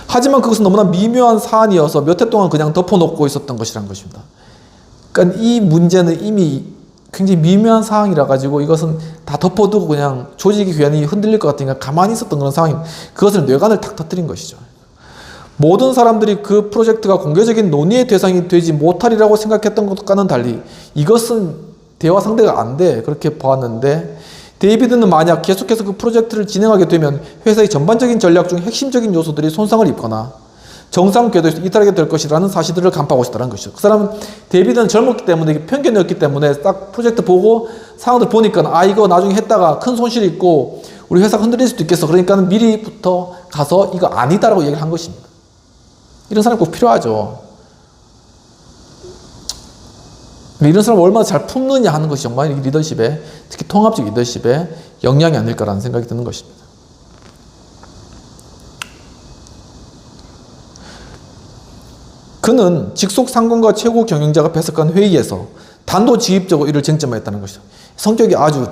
하지만 그것은 너무나 미묘한 사안이어서 몇 해 동안 그냥 덮어놓고 있었던 것이란 것입니다. 그러니까 이 문제는 이미 굉장히 미묘한 상황이라 가지고 이것은 다 덮어두고 그냥 조직의 귀환이 흔들릴 것 같으니까 가만히 있었던 그런 상황입니다. 그것을 뇌관을 탁 터뜨린 것이죠. 모든 사람들이 그 프로젝트가 공개적인 논의의 대상이 되지 못하리라고 생각했던 것과는 달리 이것은 대화 상대가 안 돼. 그렇게 보았는데 데이비드는 만약 계속해서 그 프로젝트를 진행하게 되면 회사의 전반적인 전략 중 핵심적인 요소들이 손상을 입거나 정상 궤도에서 이탈하게 될 것이라는 사실들을 간파하고 싶다는 것이죠. 그 사람은 데이비드는 젊었기 때문에 편견이었기 때문에 딱 프로젝트 보고 상황들 보니까 이거 나중에 했다가 큰 손실이 있고 우리 회사가 흔들릴 수도 있겠어. 그러니까 미리부터 가서 이거 아니다라고 얘기를 한 것입니다. 이런 사람이 꼭 필요하죠. 이런 사람을 얼마나 잘 품느냐 하는 것이 정말 리더십에, 특히 통합적 리더십에 영향이 아닐까라는 생각이 드는 것입니다. 그는 직속 상관과 최고 경영자가 배석한 회의에서 단도직입적으로 이를 쟁점화했다는 것이죠. 성격이 아주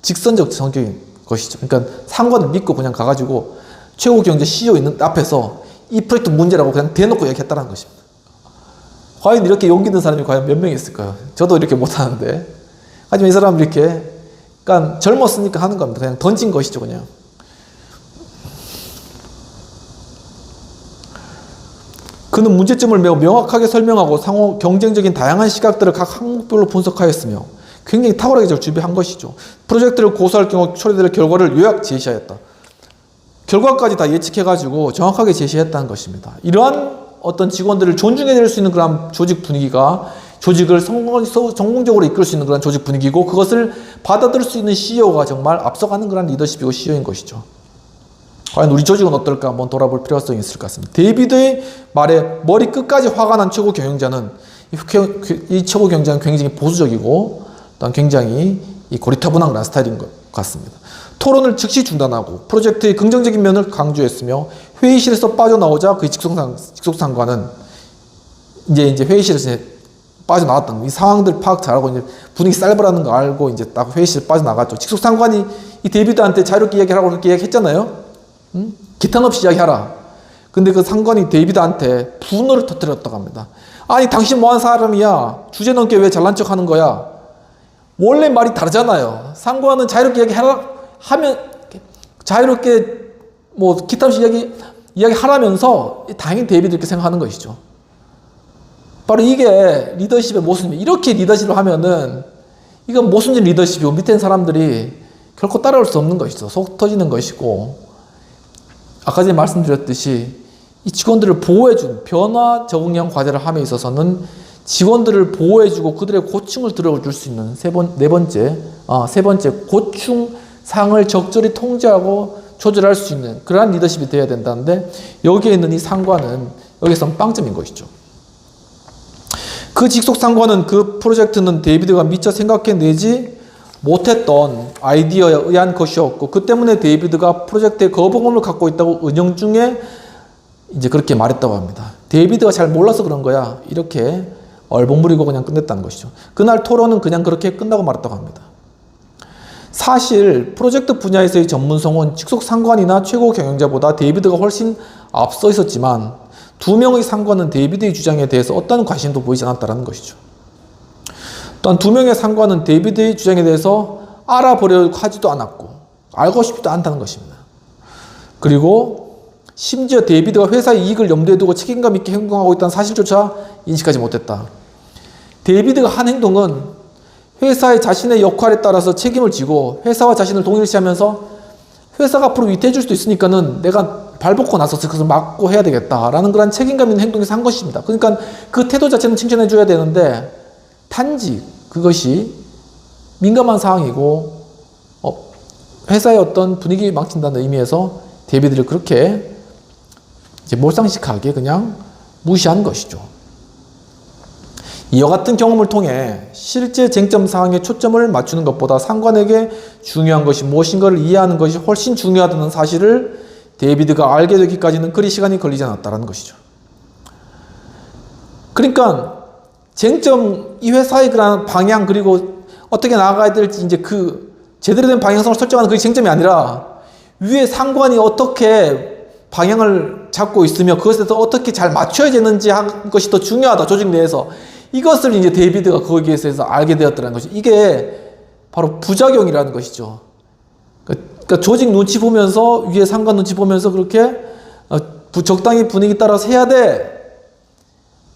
직선적 성격인 것이죠. 그러니까 상관을 믿고 그냥 가가지고 최고 경영자 CEO 있는 앞에서 이 프로젝트 문제라고 그냥 대놓고 얘기했다는 것입니다. 과연 이렇게 용기 있는 사람이 과연 몇 명 있을까요? 저도 이렇게 못하는데. 하지만 이 사람은 이렇게, 그러니까 젊었으니까 하는 겁니다. 그냥 던진 것이죠, 그냥. 그는 문제점을 매우 명확하게 설명하고 상호 경쟁적인 다양한 시각들을 각 항목별로 분석하였으며 굉장히 탁월하게 잘 준비한 것이죠. 프로젝트를 고수할 경우 처리될 결과를 요약 제시하였다. 결과까지 다 예측해가지고 정확하게 제시했다는 것입니다. 이러한 어떤 직원들을 존중해 줄 수 있는 그런 조직 분위기가 조직을 성공적으로 이끌 수 있는 그런 조직 분위기고 그것을 받아들일 수 있는 CEO가 정말 앞서가는 그런 리더십이고 CEO인 것이죠. 과연 우리 조직은 어떨까 한번 돌아볼 필요성이 있을 것 같습니다. 데이비드의 말에 머리 끝까지 화가 난 최고 경영자는 이 최고 경영자는 굉장히 보수적이고 또한 굉장히 고리타분한 그런 스타일인 것 같습니다. 토론을 즉시 중단하고 프로젝트의 긍정적인 면을 강조했으며 회의실에서 빠져나오자 그 직속상관은 이제 회의실에서 빠져나왔던 이 상황들 파악 잘하고 이제 분위기 쌀벌하는 거 알고 이제 딱 회의실 빠져나갔죠. 직속상관이 이 데이비드한테 자유롭게 이야기하라고 그렇게 이야기했잖아요. 기탄 없이 이야기하라. 근데 그 상관이 데이비드한테 분노를 터뜨렸다고 합니다. 아니 당신 뭐하는 사람이야. 주제 넘게 왜 잘난 척 하는 거야. 원래 말이 다르잖아요. 상관은 자유롭게 이야기하라 하면 자유롭게 뭐 기타 없이 이야기하라면서 당연히 데이비드 이렇게 생각하는 것이죠. 바로 이게 리더십의 모습입니다. 이렇게 리더십을 하면은 이건 모순진 리더십이고 밑에 있는 사람들이 결코 따라올 수 없는 것이죠. 속 터지는 것이고 아까 전에 말씀드렸듯이 이 직원들을 보호해준 변화 적응형 과제를 함에 있어서는 직원들을 보호해주고 그들의 고충을 들어줄 수 있는 세 번째 고충상을 적절히 통제하고 조절할 수 있는 그러한 리더십이 되어야 된다는데 여기에 있는 이 상관은 여기서는 빵점인 것이죠. 그 직속 상관은 그 프로젝트는 데이비드가 미처 생각해내지 못했던 아이디어에 의한 것이었고 그 때문에 데이비드가 프로젝트에 거부감을 갖고 있다고 은영 중에 이제 그렇게 말했다고 합니다. 데이비드가 잘 몰라서 그런 거야. 이렇게 얼버무리고 그냥 끝냈다는 것이죠. 그날 토론은 그냥 그렇게 끝나고 말았다고 합니다. 사실 프로젝트 분야에서의 전문성은 직속 상관이나 최고 경영자보다 데이비드가 훨씬 앞서 있었지만 두 명의 상관은 데이비드의 주장에 대해서 어떤 관심도 보이지 않았다는 것이죠. 또한 두 명의 상관은 데이비드의 주장에 대해서 알아보려고 하지도 않았고 알고 싶지도 않다는 것입니다. 그리고 심지어 데이비드가 회사의 이익을 염두에 두고 책임감 있게 행동하고 있다는 사실조차 인식하지 못했다. 데이비드가 한 행동은 회사의 자신의 역할에 따라서 책임을 지고 회사와 자신을 동일시하면서 회사가 앞으로 위태해질 수도 있으니까는 내가 발벗고 나서서 그것을 막고 해야 되겠다라는 그런 책임감 있는 행동에서 한 것입니다. 그러니까 그 태도 자체는 칭찬해 줘야 되는데 단지 그것이 민감한 사항이고 회사의 어떤 분위기 망친다는 의미에서 데이비드를 그렇게 이제 몰상식하게 그냥 무시한 것이죠. 이와 같은 경험을 통해 실제 쟁점 사항에 초점을 맞추는 것보다 상관에게 중요한 것이 무엇인가를 이해하는 것이 훨씬 중요하다는 사실을 데이비드가 알게 되기까지는 그리 시간이 걸리지 않았다는 것이죠. 그러니까 쟁점, 이 회사의 그런 방향 그리고 어떻게 나아가야 될지 이제 그 제대로 된 방향성을 설정하는 그게 쟁점이 아니라 위에 상관이 어떻게 방향을 잡고 있으며 그것에 대해서 어떻게 잘 맞춰야 되는지 하는 것이 더 중요하다, 조직 내에서. 이것을 이제 데이비드가 거기에 대해서 알게 되었다는 것이, 이게 바로 부작용이라는 것이죠. 그러니까 조직 눈치 보면서, 위에 상관 눈치 보면서 그렇게 적당히 분위기 따라서 해야 돼.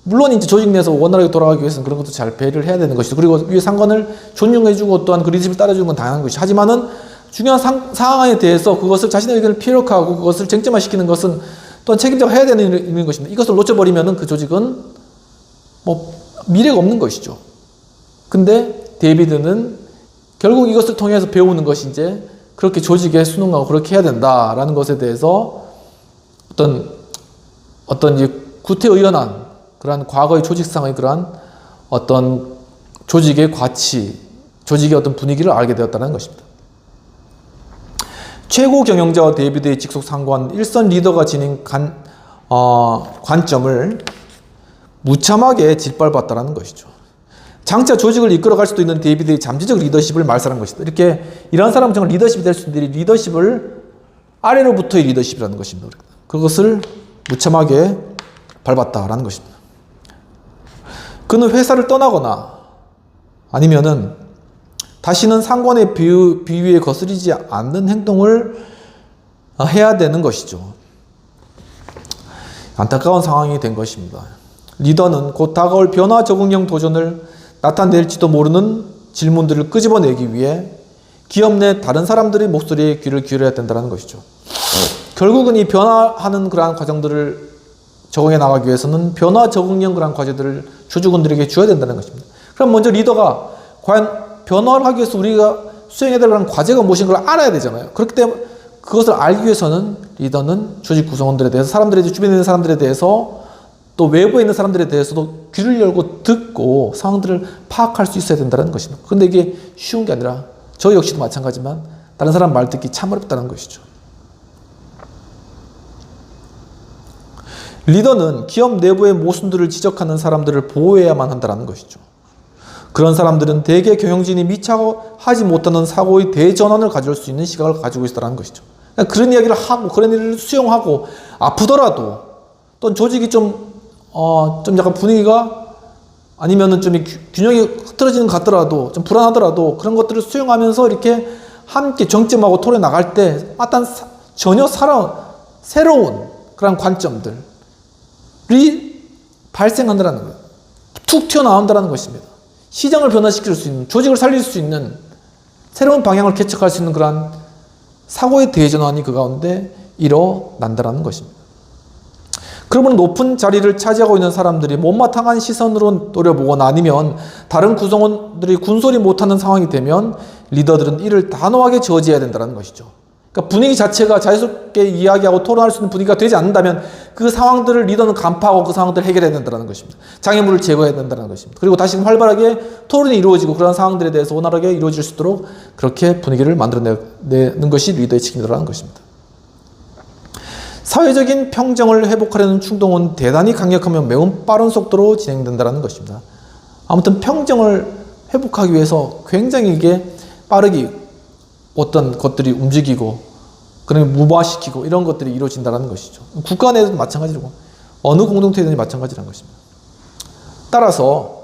물론 이제 조직 내에서 원활하게 돌아가기 위해서는 그런 것도 잘 배려를 해야 되는 것이죠. 그리고 위에 상관을 존중해주고 또한 그 리더십을 따라주는 건 당연한 것이죠. 하지만은 중요한 상황에 대해서 그것을 자신의 의견을 피력하고 그것을 쟁점화시키는 것은 또한 책임자가 해야 되는 것입니다. 이것을 놓쳐버리면은 그 조직은 미래가 없는 것이죠. 근데 데이비드는 결국 이것을 통해서 배우는 것이 이제 그렇게 조직에 순응하고 그렇게 해야 된다라는 것에 대해서 어떤 이제 구태의연한 그러한 과거의 조직상의 그러한 어떤 조직의 가치, 조직의 어떤 분위기를 알게 되었다는 것입니다. 최고 경영자와 데이비드의 직속 상관, 일선 리더가 지닌 관점을 무참하게 짓밟았다는 것이죠. 장차 조직을 이끌어갈 수도 있는 데이비드의 잠재적 리더십을 말살한 것이다. 이런 사람은 정말 리더십이 될 수 있는데 리더십을 아래로부터의 리더십이라는 것입니다. 그것을 무참하게 밟았다라는 것입니다. 그는 회사를 떠나거나 아니면은 다시는 상관의 비위에 거스리지 않는 행동을 해야 되는 것이죠. 안타까운 상황이 된 것입니다. 리더는 곧 다가올 변화 적응형 도전을 나타낼지도 모르는 질문들을 끄집어내기 위해 기업 내 다른 사람들의 목소리에 귀를 기울여야 된다는 것이죠. 결국은 이 변화하는 그러한 과정들을 적응해 나가기 위해서는 변화 적응형 그러한 과제들을 조직원들에게 줘야 된다는 것입니다. 그럼 먼저 리더가 과연 변화를 하기 위해서 우리가 수행해야 될 그런 과제가 무엇인가를 알아야 되잖아요. 그렇기 때문에 그것을 알기 위해서는 리더는 조직 구성원들에 대해서, 주변에 있는 사람들에 대해서, 또 외부에 있는 사람들에 대해서도 귀를 열고 듣고 상황들을 파악할 수 있어야 된다는 것입니다. 그런데 이게 쉬운 게 아니라 저 역시도 마찬가지지만 다른 사람 말 듣기 참 어렵다는 것이죠. 리더는 기업 내부의 모순들을 지적하는 사람들을 보호해야만 한다는 것이죠. 그런 사람들은 대개 경영진이 미처 하지 못하는 사고의 대전환을 가져올 수 있는 시각을 가지고 있다는 것이죠. 그런 이야기를 하고 그런 일을 수용하고 아프더라도 또 조직이 좀 약간 분위기가 아니면은 좀 균형이 흐트러지는 것 같더라도 좀 불안하더라도 그런 것들을 수용하면서 이렇게 함께 정점하고 토론해 나갈 때 전혀 새로운 그런 관점들이 발생한다는 거예요. 툭 튀어나온다는 것입니다. 시장을 변화시킬 수 있는, 조직을 살릴 수 있는 새로운 방향을 개척할 수 있는 그러한 사고의 대전환이 그 가운데 일어난다는 것입니다. 그러면 높은 자리를 차지하고 있는 사람들이 못마땅한 시선으로 노려보거나 아니면 다른 구성원들이 군소리 못하는 상황이 되면 리더들은 이를 단호하게 저지해야 된다는 것이죠. 그러니까 분위기 자체가 자유스럽게 이야기하고 토론할 수 있는 분위기가 되지 않는다면 그 상황들을 리더는 간파하고 그 상황들을 해결해야 된다는 것입니다. 장애물을 제거해야 된다는 것입니다. 그리고 다시금 활발하게 토론이 이루어지고 그런 상황들에 대해서 원활하게 이루어질 수 있도록 그렇게 분위기를 만들어내는 것이 리더의 책임이라는 것입니다. 사회적인 평정을 회복하려는 충동은 대단히 강력하며 매우 빠른 속도로 진행된다는 것입니다. 아무튼 평정을 회복하기 위해서 굉장히 이게 빠르게 어떤 것들이 움직이고 그러면 무마시키고 이런 것들이 이루어진다는 것이죠. 국가 내에도 마찬가지고 어느 공동체든지 마찬가지라는 것입니다. 따라서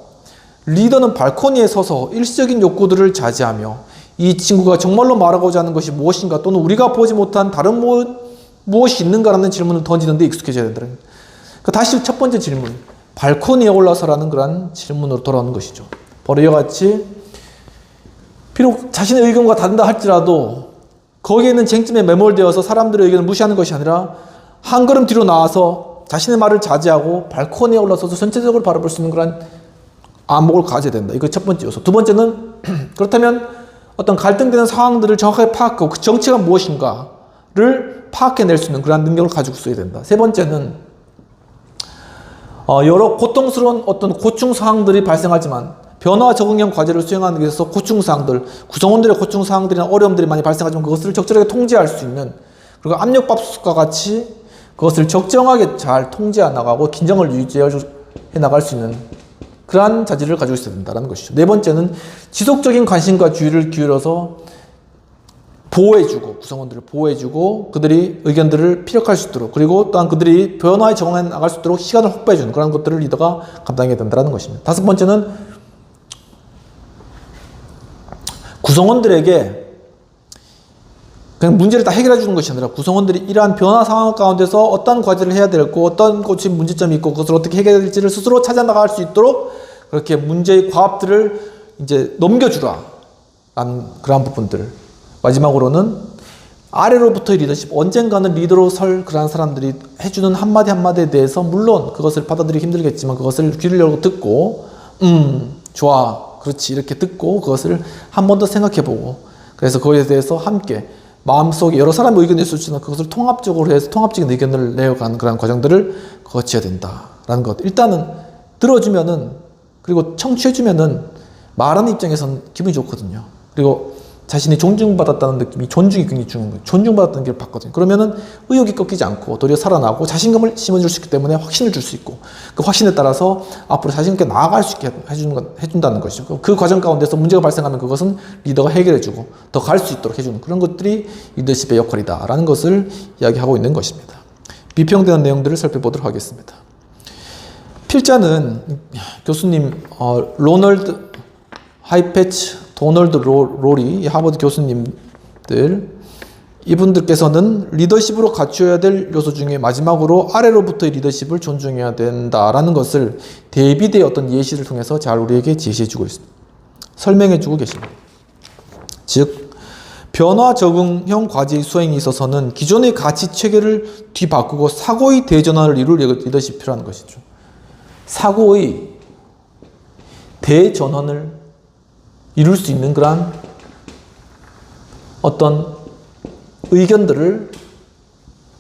리더는 발코니에 서서 일시적인 욕구들을 자제하며 이 친구가 정말로 말하고자 하는 것이 무엇인가 또는 우리가 보지 못한 다른 무엇이 있는가라는 질문을 던지는 데 익숙해져야 된다는 거예요. 다시 첫 번째 질문, 발코니에 올라서라는 그런 질문으로 돌아오는 것이죠. 바로 이와 같이 비록 자신의 의견과 다른다 할지라도 거기에 있는 쟁점에 매몰되어서 사람들의 의견을 무시하는 것이 아니라 한 걸음 뒤로 나와서 자신의 말을 자제하고 발코니에 올라서서 전체적으로 바라볼 수 있는 그런 안목을 가져야 된다. 이거 첫 번째 요소. 두 번째는 그렇다면 어떤 갈등되는 상황들을 정확하게 파악하고 그 정체가 무엇인가를 파악해낼 수 있는 그런 능력을 가지고 있어야 된다. 세 번째는 여러 고통스러운 어떤 고충 상황들이 발생하지만 변화 적응형 과제를 수행하는 데 있어서 고충 사항들, 구성원들의 고충 사항들이나 어려움들이 많이 발생하지만 그것을 적절하게 통제할 수 있는, 그리고 압력밥솥과 같이 그것을 적정하게 잘 통제해 나가고 긴장을 유지해 나갈 수 있는 그러한 자질을 가지고 있어야 된다는 것이죠. 네 번째는 지속적인 관심과 주의를 기울여서 보호해주고, 구성원들을 보호해주고 그들이 의견들을 피력할 수 있도록, 그리고 또한 그들이 변화에 적응해 나갈 수 있도록 시간을 확보해주는 그런 것들을 리더가 감당해야 된다는 것입니다. 다섯 번째는 구성원들에게 그냥 문제를 다 해결해 주는 것이 아니라 구성원들이 이러한 변화 상황 가운데서 어떤 과제를 해야 되고 어떤 것이 문제점이 있고 그것을 어떻게 해결해야 될지를 스스로 찾아 나갈 수 있도록 그렇게 문제의 과업들을 이제 넘겨주라 라는 그러한 부분들. 마지막으로는 아래로부터의 리더십, 언젠가는 리더로 설 그러한 사람들이 해주는 한마디 한마디에 대해서 물론 그것을 받아들이기 힘들겠지만 그것을 귀를 열고 듣고 좋아, 그렇지 이렇게 듣고 그것을 한 번 더 생각해보고, 그래서 그거에 대해서 함께 마음속에 여러 사람의 의견이 있을 수 있지만 그것을 통합적으로 해서 통합적인 의견을 내어가는 그런 과정들을 거쳐야 된다라는 것. 일단은 들어주면은, 그리고 청취해주면은 말하는 입장에서는 기분이 좋거든요. 그리고 자신이 존중받았다는 느낌이, 존중이 굉장히 중요한 거예요. 존중받았다는 게 받거든요. 그러면은 의욕이 꺾이지 않고 도리어 살아나고 자신감을 심어줄 수 있기 때문에 확신을 줄 수 있고, 그 확신에 따라서 앞으로 자신 있게 나아갈 수 있게 해준다는 것이죠. 그 과정 가운데서 문제가 발생하면 그것은 리더가 해결해주고 더 갈 수 있도록 해주는 그런 것들이 리더십의 역할이다라는 것을 이야기하고 있는 것입니다. 비평되는 내용들을 살펴보도록 하겠습니다. 필자는 교수님 로널드 하이패치, 도널드 로리, 하버드 교수님들, 이분들께서는 리더십으로 갖추어야 될 요소 중에 마지막으로 아래로부터의 리더십을 존중해야 된다라는 것을 데이비드의 어떤 예시를 통해서 잘 우리에게 제시해주고 있습니다. 설명해주고 계십니다. 즉, 변화 적응형 과제의 수행에 있어서는 기존의 가치 체계를 뒤바꾸고 사고의 대전환을 이룰 리더십이 필요한 것이죠. 사고의 대전환을 이룰 수 있는 그런 어떤 의견들을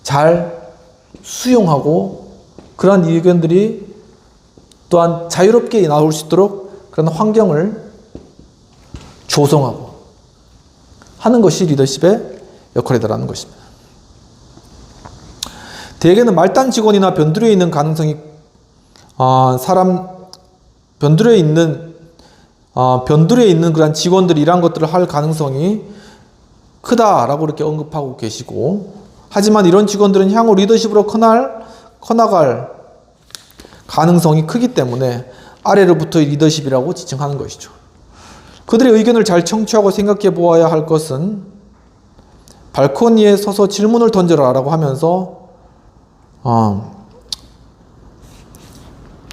잘 수용하고 그러한 의견들이 또한 자유롭게 나올 수 있도록 그런 환경을 조성하고 하는 것이 리더십의 역할이다라는 것입니다. 대개는 말단 직원이나 변두리에 있는 가능성이 변두리에 있는 그런 직원들이 이러한 것들을 할 가능성이 크다라고 이렇게 언급하고 계시고, 하지만 이런 직원들은 향후 리더십으로 커나갈 가능성이 크기 때문에 아래로부터의 리더십이라고 지칭하는 것이죠. 그들의 의견을 잘 청취하고 생각해 보아야 할 것은 발코니에 서서 질문을 던져라라고 하면서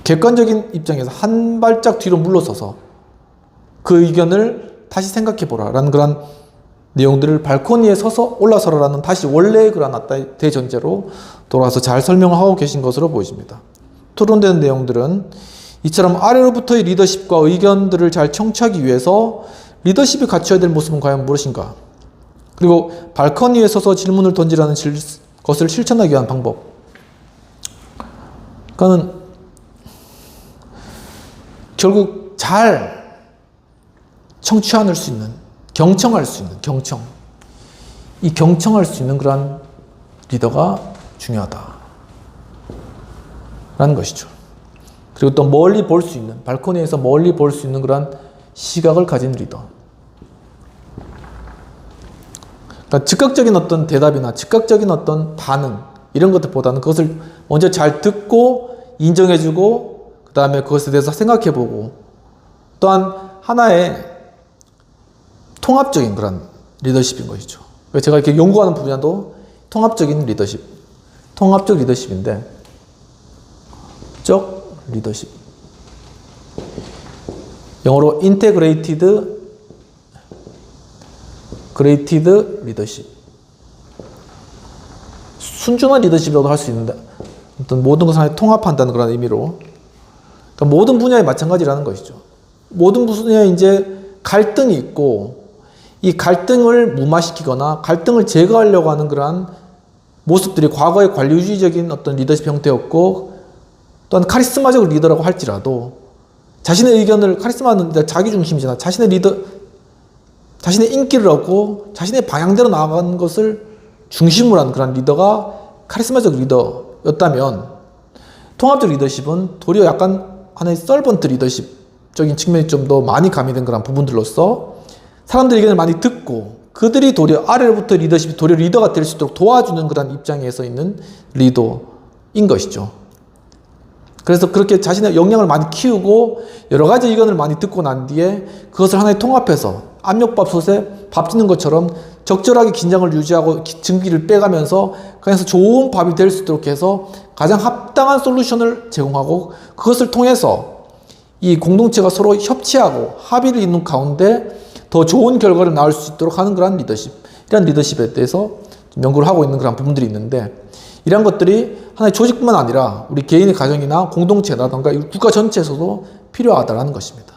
객관적인 입장에서 한 발짝 뒤로 물러서서 그 의견을 다시 생각해 보라라는 그런 내용들을 발코니에 서서 올라서라라는 다시 원래의 그런 대전제로 돌아와서 잘 설명하고 계신 것으로 보여집니다. 토론되는 내용들은 이처럼 아래로부터의 리더십과 의견들을 잘 청취하기 위해서 리더십이 갖춰야 될 모습은 과연 무엇인가? 그리고 발코니에 서서 질문을 던지라는 것을 실천하기 위한 방법. 그러니까는 결국 잘 청취할 수 있는, 경청할 수 있는, 이 경청할 수 있는 그런 리더가 중요하다 라는 것이죠. 그리고 또 멀리 볼 수 있는, 발코니에서 멀리 볼 수 있는 그런 시각을 가진 리더. 그러니까 즉각적인 어떤 대답이나 즉각적인 어떤 반응 이런 것들보다는 그것을 먼저 잘 듣고 인정해주고 그 다음에 그것에 대해서 생각해보고 또한 하나의 통합적인 그런 리더십인 것이죠. 제가 이렇게 연구하는 분야도 통합적인 리더십, 통합적 리더십인데 적 리더십, 영어로 integrated 리더십, 순전한 리더십이라고 할 수 있는데 어떤 모든 것을 하나에 통합한다는 그런 의미로, 그러니까 모든 분야에 마찬가지라는 것이죠. 모든 분야에 이제 갈등이 있고 이 갈등을 무마시키거나 갈등을 제거하려고 하는 그러한 모습들이 과거의 관료주의적인 어떤 리더십 형태였고 또한 카리스마적 리더라고 할지라도 자신의 의견을, 카리스마는 자기중심이잖아. 자신의 인기를 얻고 자신의 방향대로 나아가는 것을 중심으로 하는 그런 리더가 카리스마적 리더였다면 통합적 리더십은 도리어 약간 하나의 서번트 리더십적인 측면이 좀 더 많이 가미된 그런 부분들로서 사람들의 의견을 많이 듣고 그들이 도리어 아래로부터 리더십이 도리어 리더가 될 수 있도록 도와주는 그런 입장에 서 있는 리더인 것이죠. 그래서 그렇게 자신의 역량을 많이 키우고 여러 가지 의견을 많이 듣고 난 뒤에 그것을 하나의 통합해서 압력밥솥에 밥 짓는 것처럼 적절하게 긴장을 유지하고 증기를 빼가면서 그래서 좋은 밥이 될 수 있도록 해서 가장 합당한 솔루션을 제공하고 그것을 통해서 이 공동체가 서로 협치하고 합의를 이루는 가운데 더 좋은 결과를 낳을 수 있도록 하는 그런 리더십, 이런 리더십에 대해서 연구를 하고 있는 그런 부분들이 있는데 이런 것들이 하나의 조직뿐만 아니라 우리 개인의 가정이나 공동체라든가 국가 전체에서도 필요하다는 것입니다.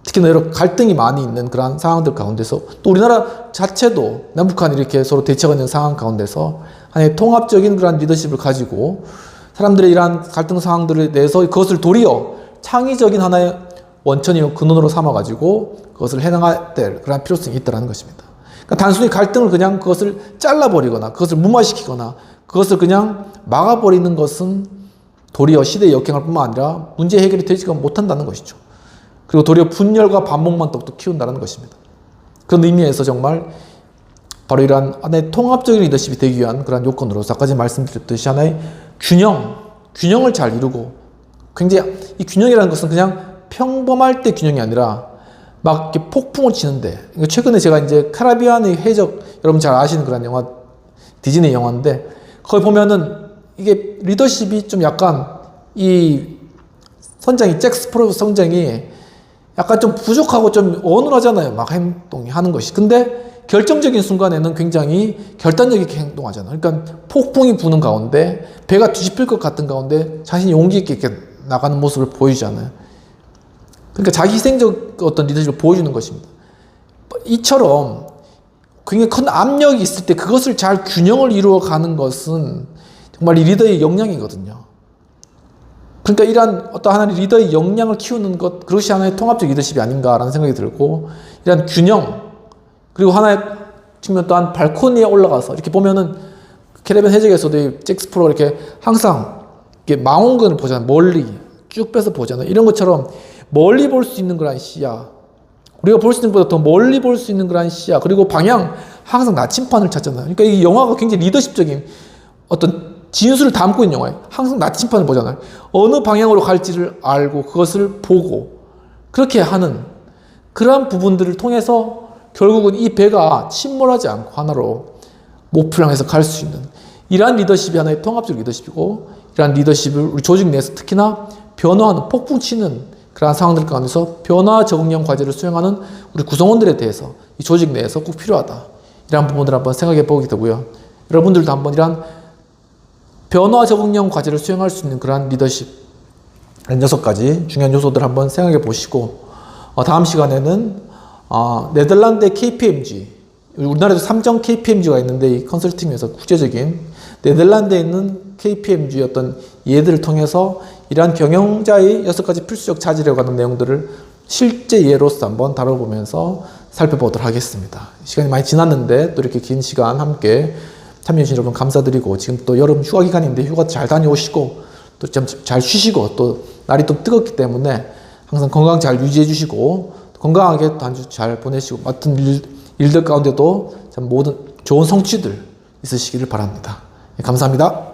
특히나 여러 갈등이 많이 있는 그런 상황들 가운데서 또 우리나라 자체도 남북한이 이렇게 서로 대치하고 있는 상황 가운데서 하나의 통합적인 그런 리더십을 가지고 사람들의 이러한 갈등 상황들에 대해서 그것을 도리어 창의적인 하나의 원천이요 근원으로 삼아가지고 그것을 해나가야 될 그런 필요성이 있다는 것입니다. 그러니까 단순히 갈등을 그냥 그것을 잘라버리거나 그것을 무마시키거나 그것을 그냥 막아버리는 것은 도리어 시대의 역행할 뿐만 아니라 문제 해결이 되지가 못한다는 것이죠. 그리고 도리어 분열과 반목만 더욱더 키운다는 것입니다. 그런 의미에서 정말 바로 이러한 하나의 통합적인 리더십이 되기 위한 그런 요건으로서 아까 말씀드렸듯이 하나의 균형을 잘 이루고 굉장히 이 균형이라는 것은 그냥 평범할 때 균형이 아니라 막 이렇게 폭풍을 치는데 최근에 제가 이제 카리비안의 해적 여러분 잘 아시는 그런 영화 디즈니 영화인데 거기 보면은 이게 리더십이 좀 약간 이 선장이 잭 스프로 선장이 약간 좀 부족하고 좀 어눌하잖아요. 막 행동이 하는 것이. 근데 결정적인 순간에는 굉장히 결단력 있게 행동하잖아요. 그러니까 폭풍이 부는 가운데 배가 뒤집힐 것 같은 가운데 자신이 용기 있게 이렇게 나가는 모습을 보여주잖아요. 그러니까 자기 희생적 어떤 리더십을 보여주는 것입니다. 이처럼 굉장히 큰 압력이 있을 때 그것을 잘 균형을 이루어가는 것은 정말 이 리더의 역량이거든요. 그러니까 이러한 어떤 하나의 리더의 역량을 키우는 것, 그것이 하나의 통합적 리더십이 아닌가라는 생각이 들고, 이러한 균형, 그리고 하나의 측면 또한 발코니에 올라가서 이렇게 보면은 캐리비안 해적에서도 잭 스프로 이렇게 항상 이렇게 망원경을 보잖아요. 멀리 쭉 빼서 보잖아요. 이런 것처럼 멀리 볼 수 있는 그런 시야, 우리가 볼 수 있는 것보다 더 멀리 볼 수 있는 그런 시야, 그리고 방향, 항상 나침판을 찾잖아요. 그러니까 이 영화가 굉장히 리더십적인 어떤 진수를 담고 있는 영화예요. 항상 나침판을 보잖아요. 어느 방향으로 갈지를 알고 그것을 보고 그렇게 하는 그러한 부분들을 통해서 결국은 이 배가 침몰하지 않고 하나로 목표를 향해서 갈 수 있는 이러한 리더십이 하나의 통합적 리더십이고, 이러한 리더십을 우리 조직 내에서 특히나 변화하는 폭풍치는 그러한 상황들 가운데서 변화 적응형 과제를 수행하는 우리 구성원들에 대해서 이 조직 내에서 꼭 필요하다. 이러한 부분들을 한번 생각해 보게 되고요. 여러분들도 한번 이러한 변화 적응형 과제를 수행할 수 있는 그러한 리더십 6가지 중요한 요소들을 한번 생각해 보시고, 다음 시간에는 네덜란드의 KPMG, 우리나라에도 3정 KPMG가 있는데 이 컨설팅에서 국제적인 네덜란드에 있는 KPMG의 어떤 예들을 통해서 이러한 경영자의 6가지 필수적 자질에 관한 내용들을 실제 예로서 한번 다뤄보면서 살펴보도록 하겠습니다. 시간이 많이 지났는데 또 이렇게 긴 시간 함께 참여해주신 여러분 감사드리고, 지금 또 여름 휴가 기간인데 휴가 잘 다녀오시고 또 좀 잘 쉬시고, 또 날이 또 뜨겁기 때문에 항상 건강 잘 유지해 주시고 건강하게 한 주 잘 보내시고, 맡은 일들 가운데도 참 모든 좋은 성취들 있으시기를 바랍니다. 감사합니다.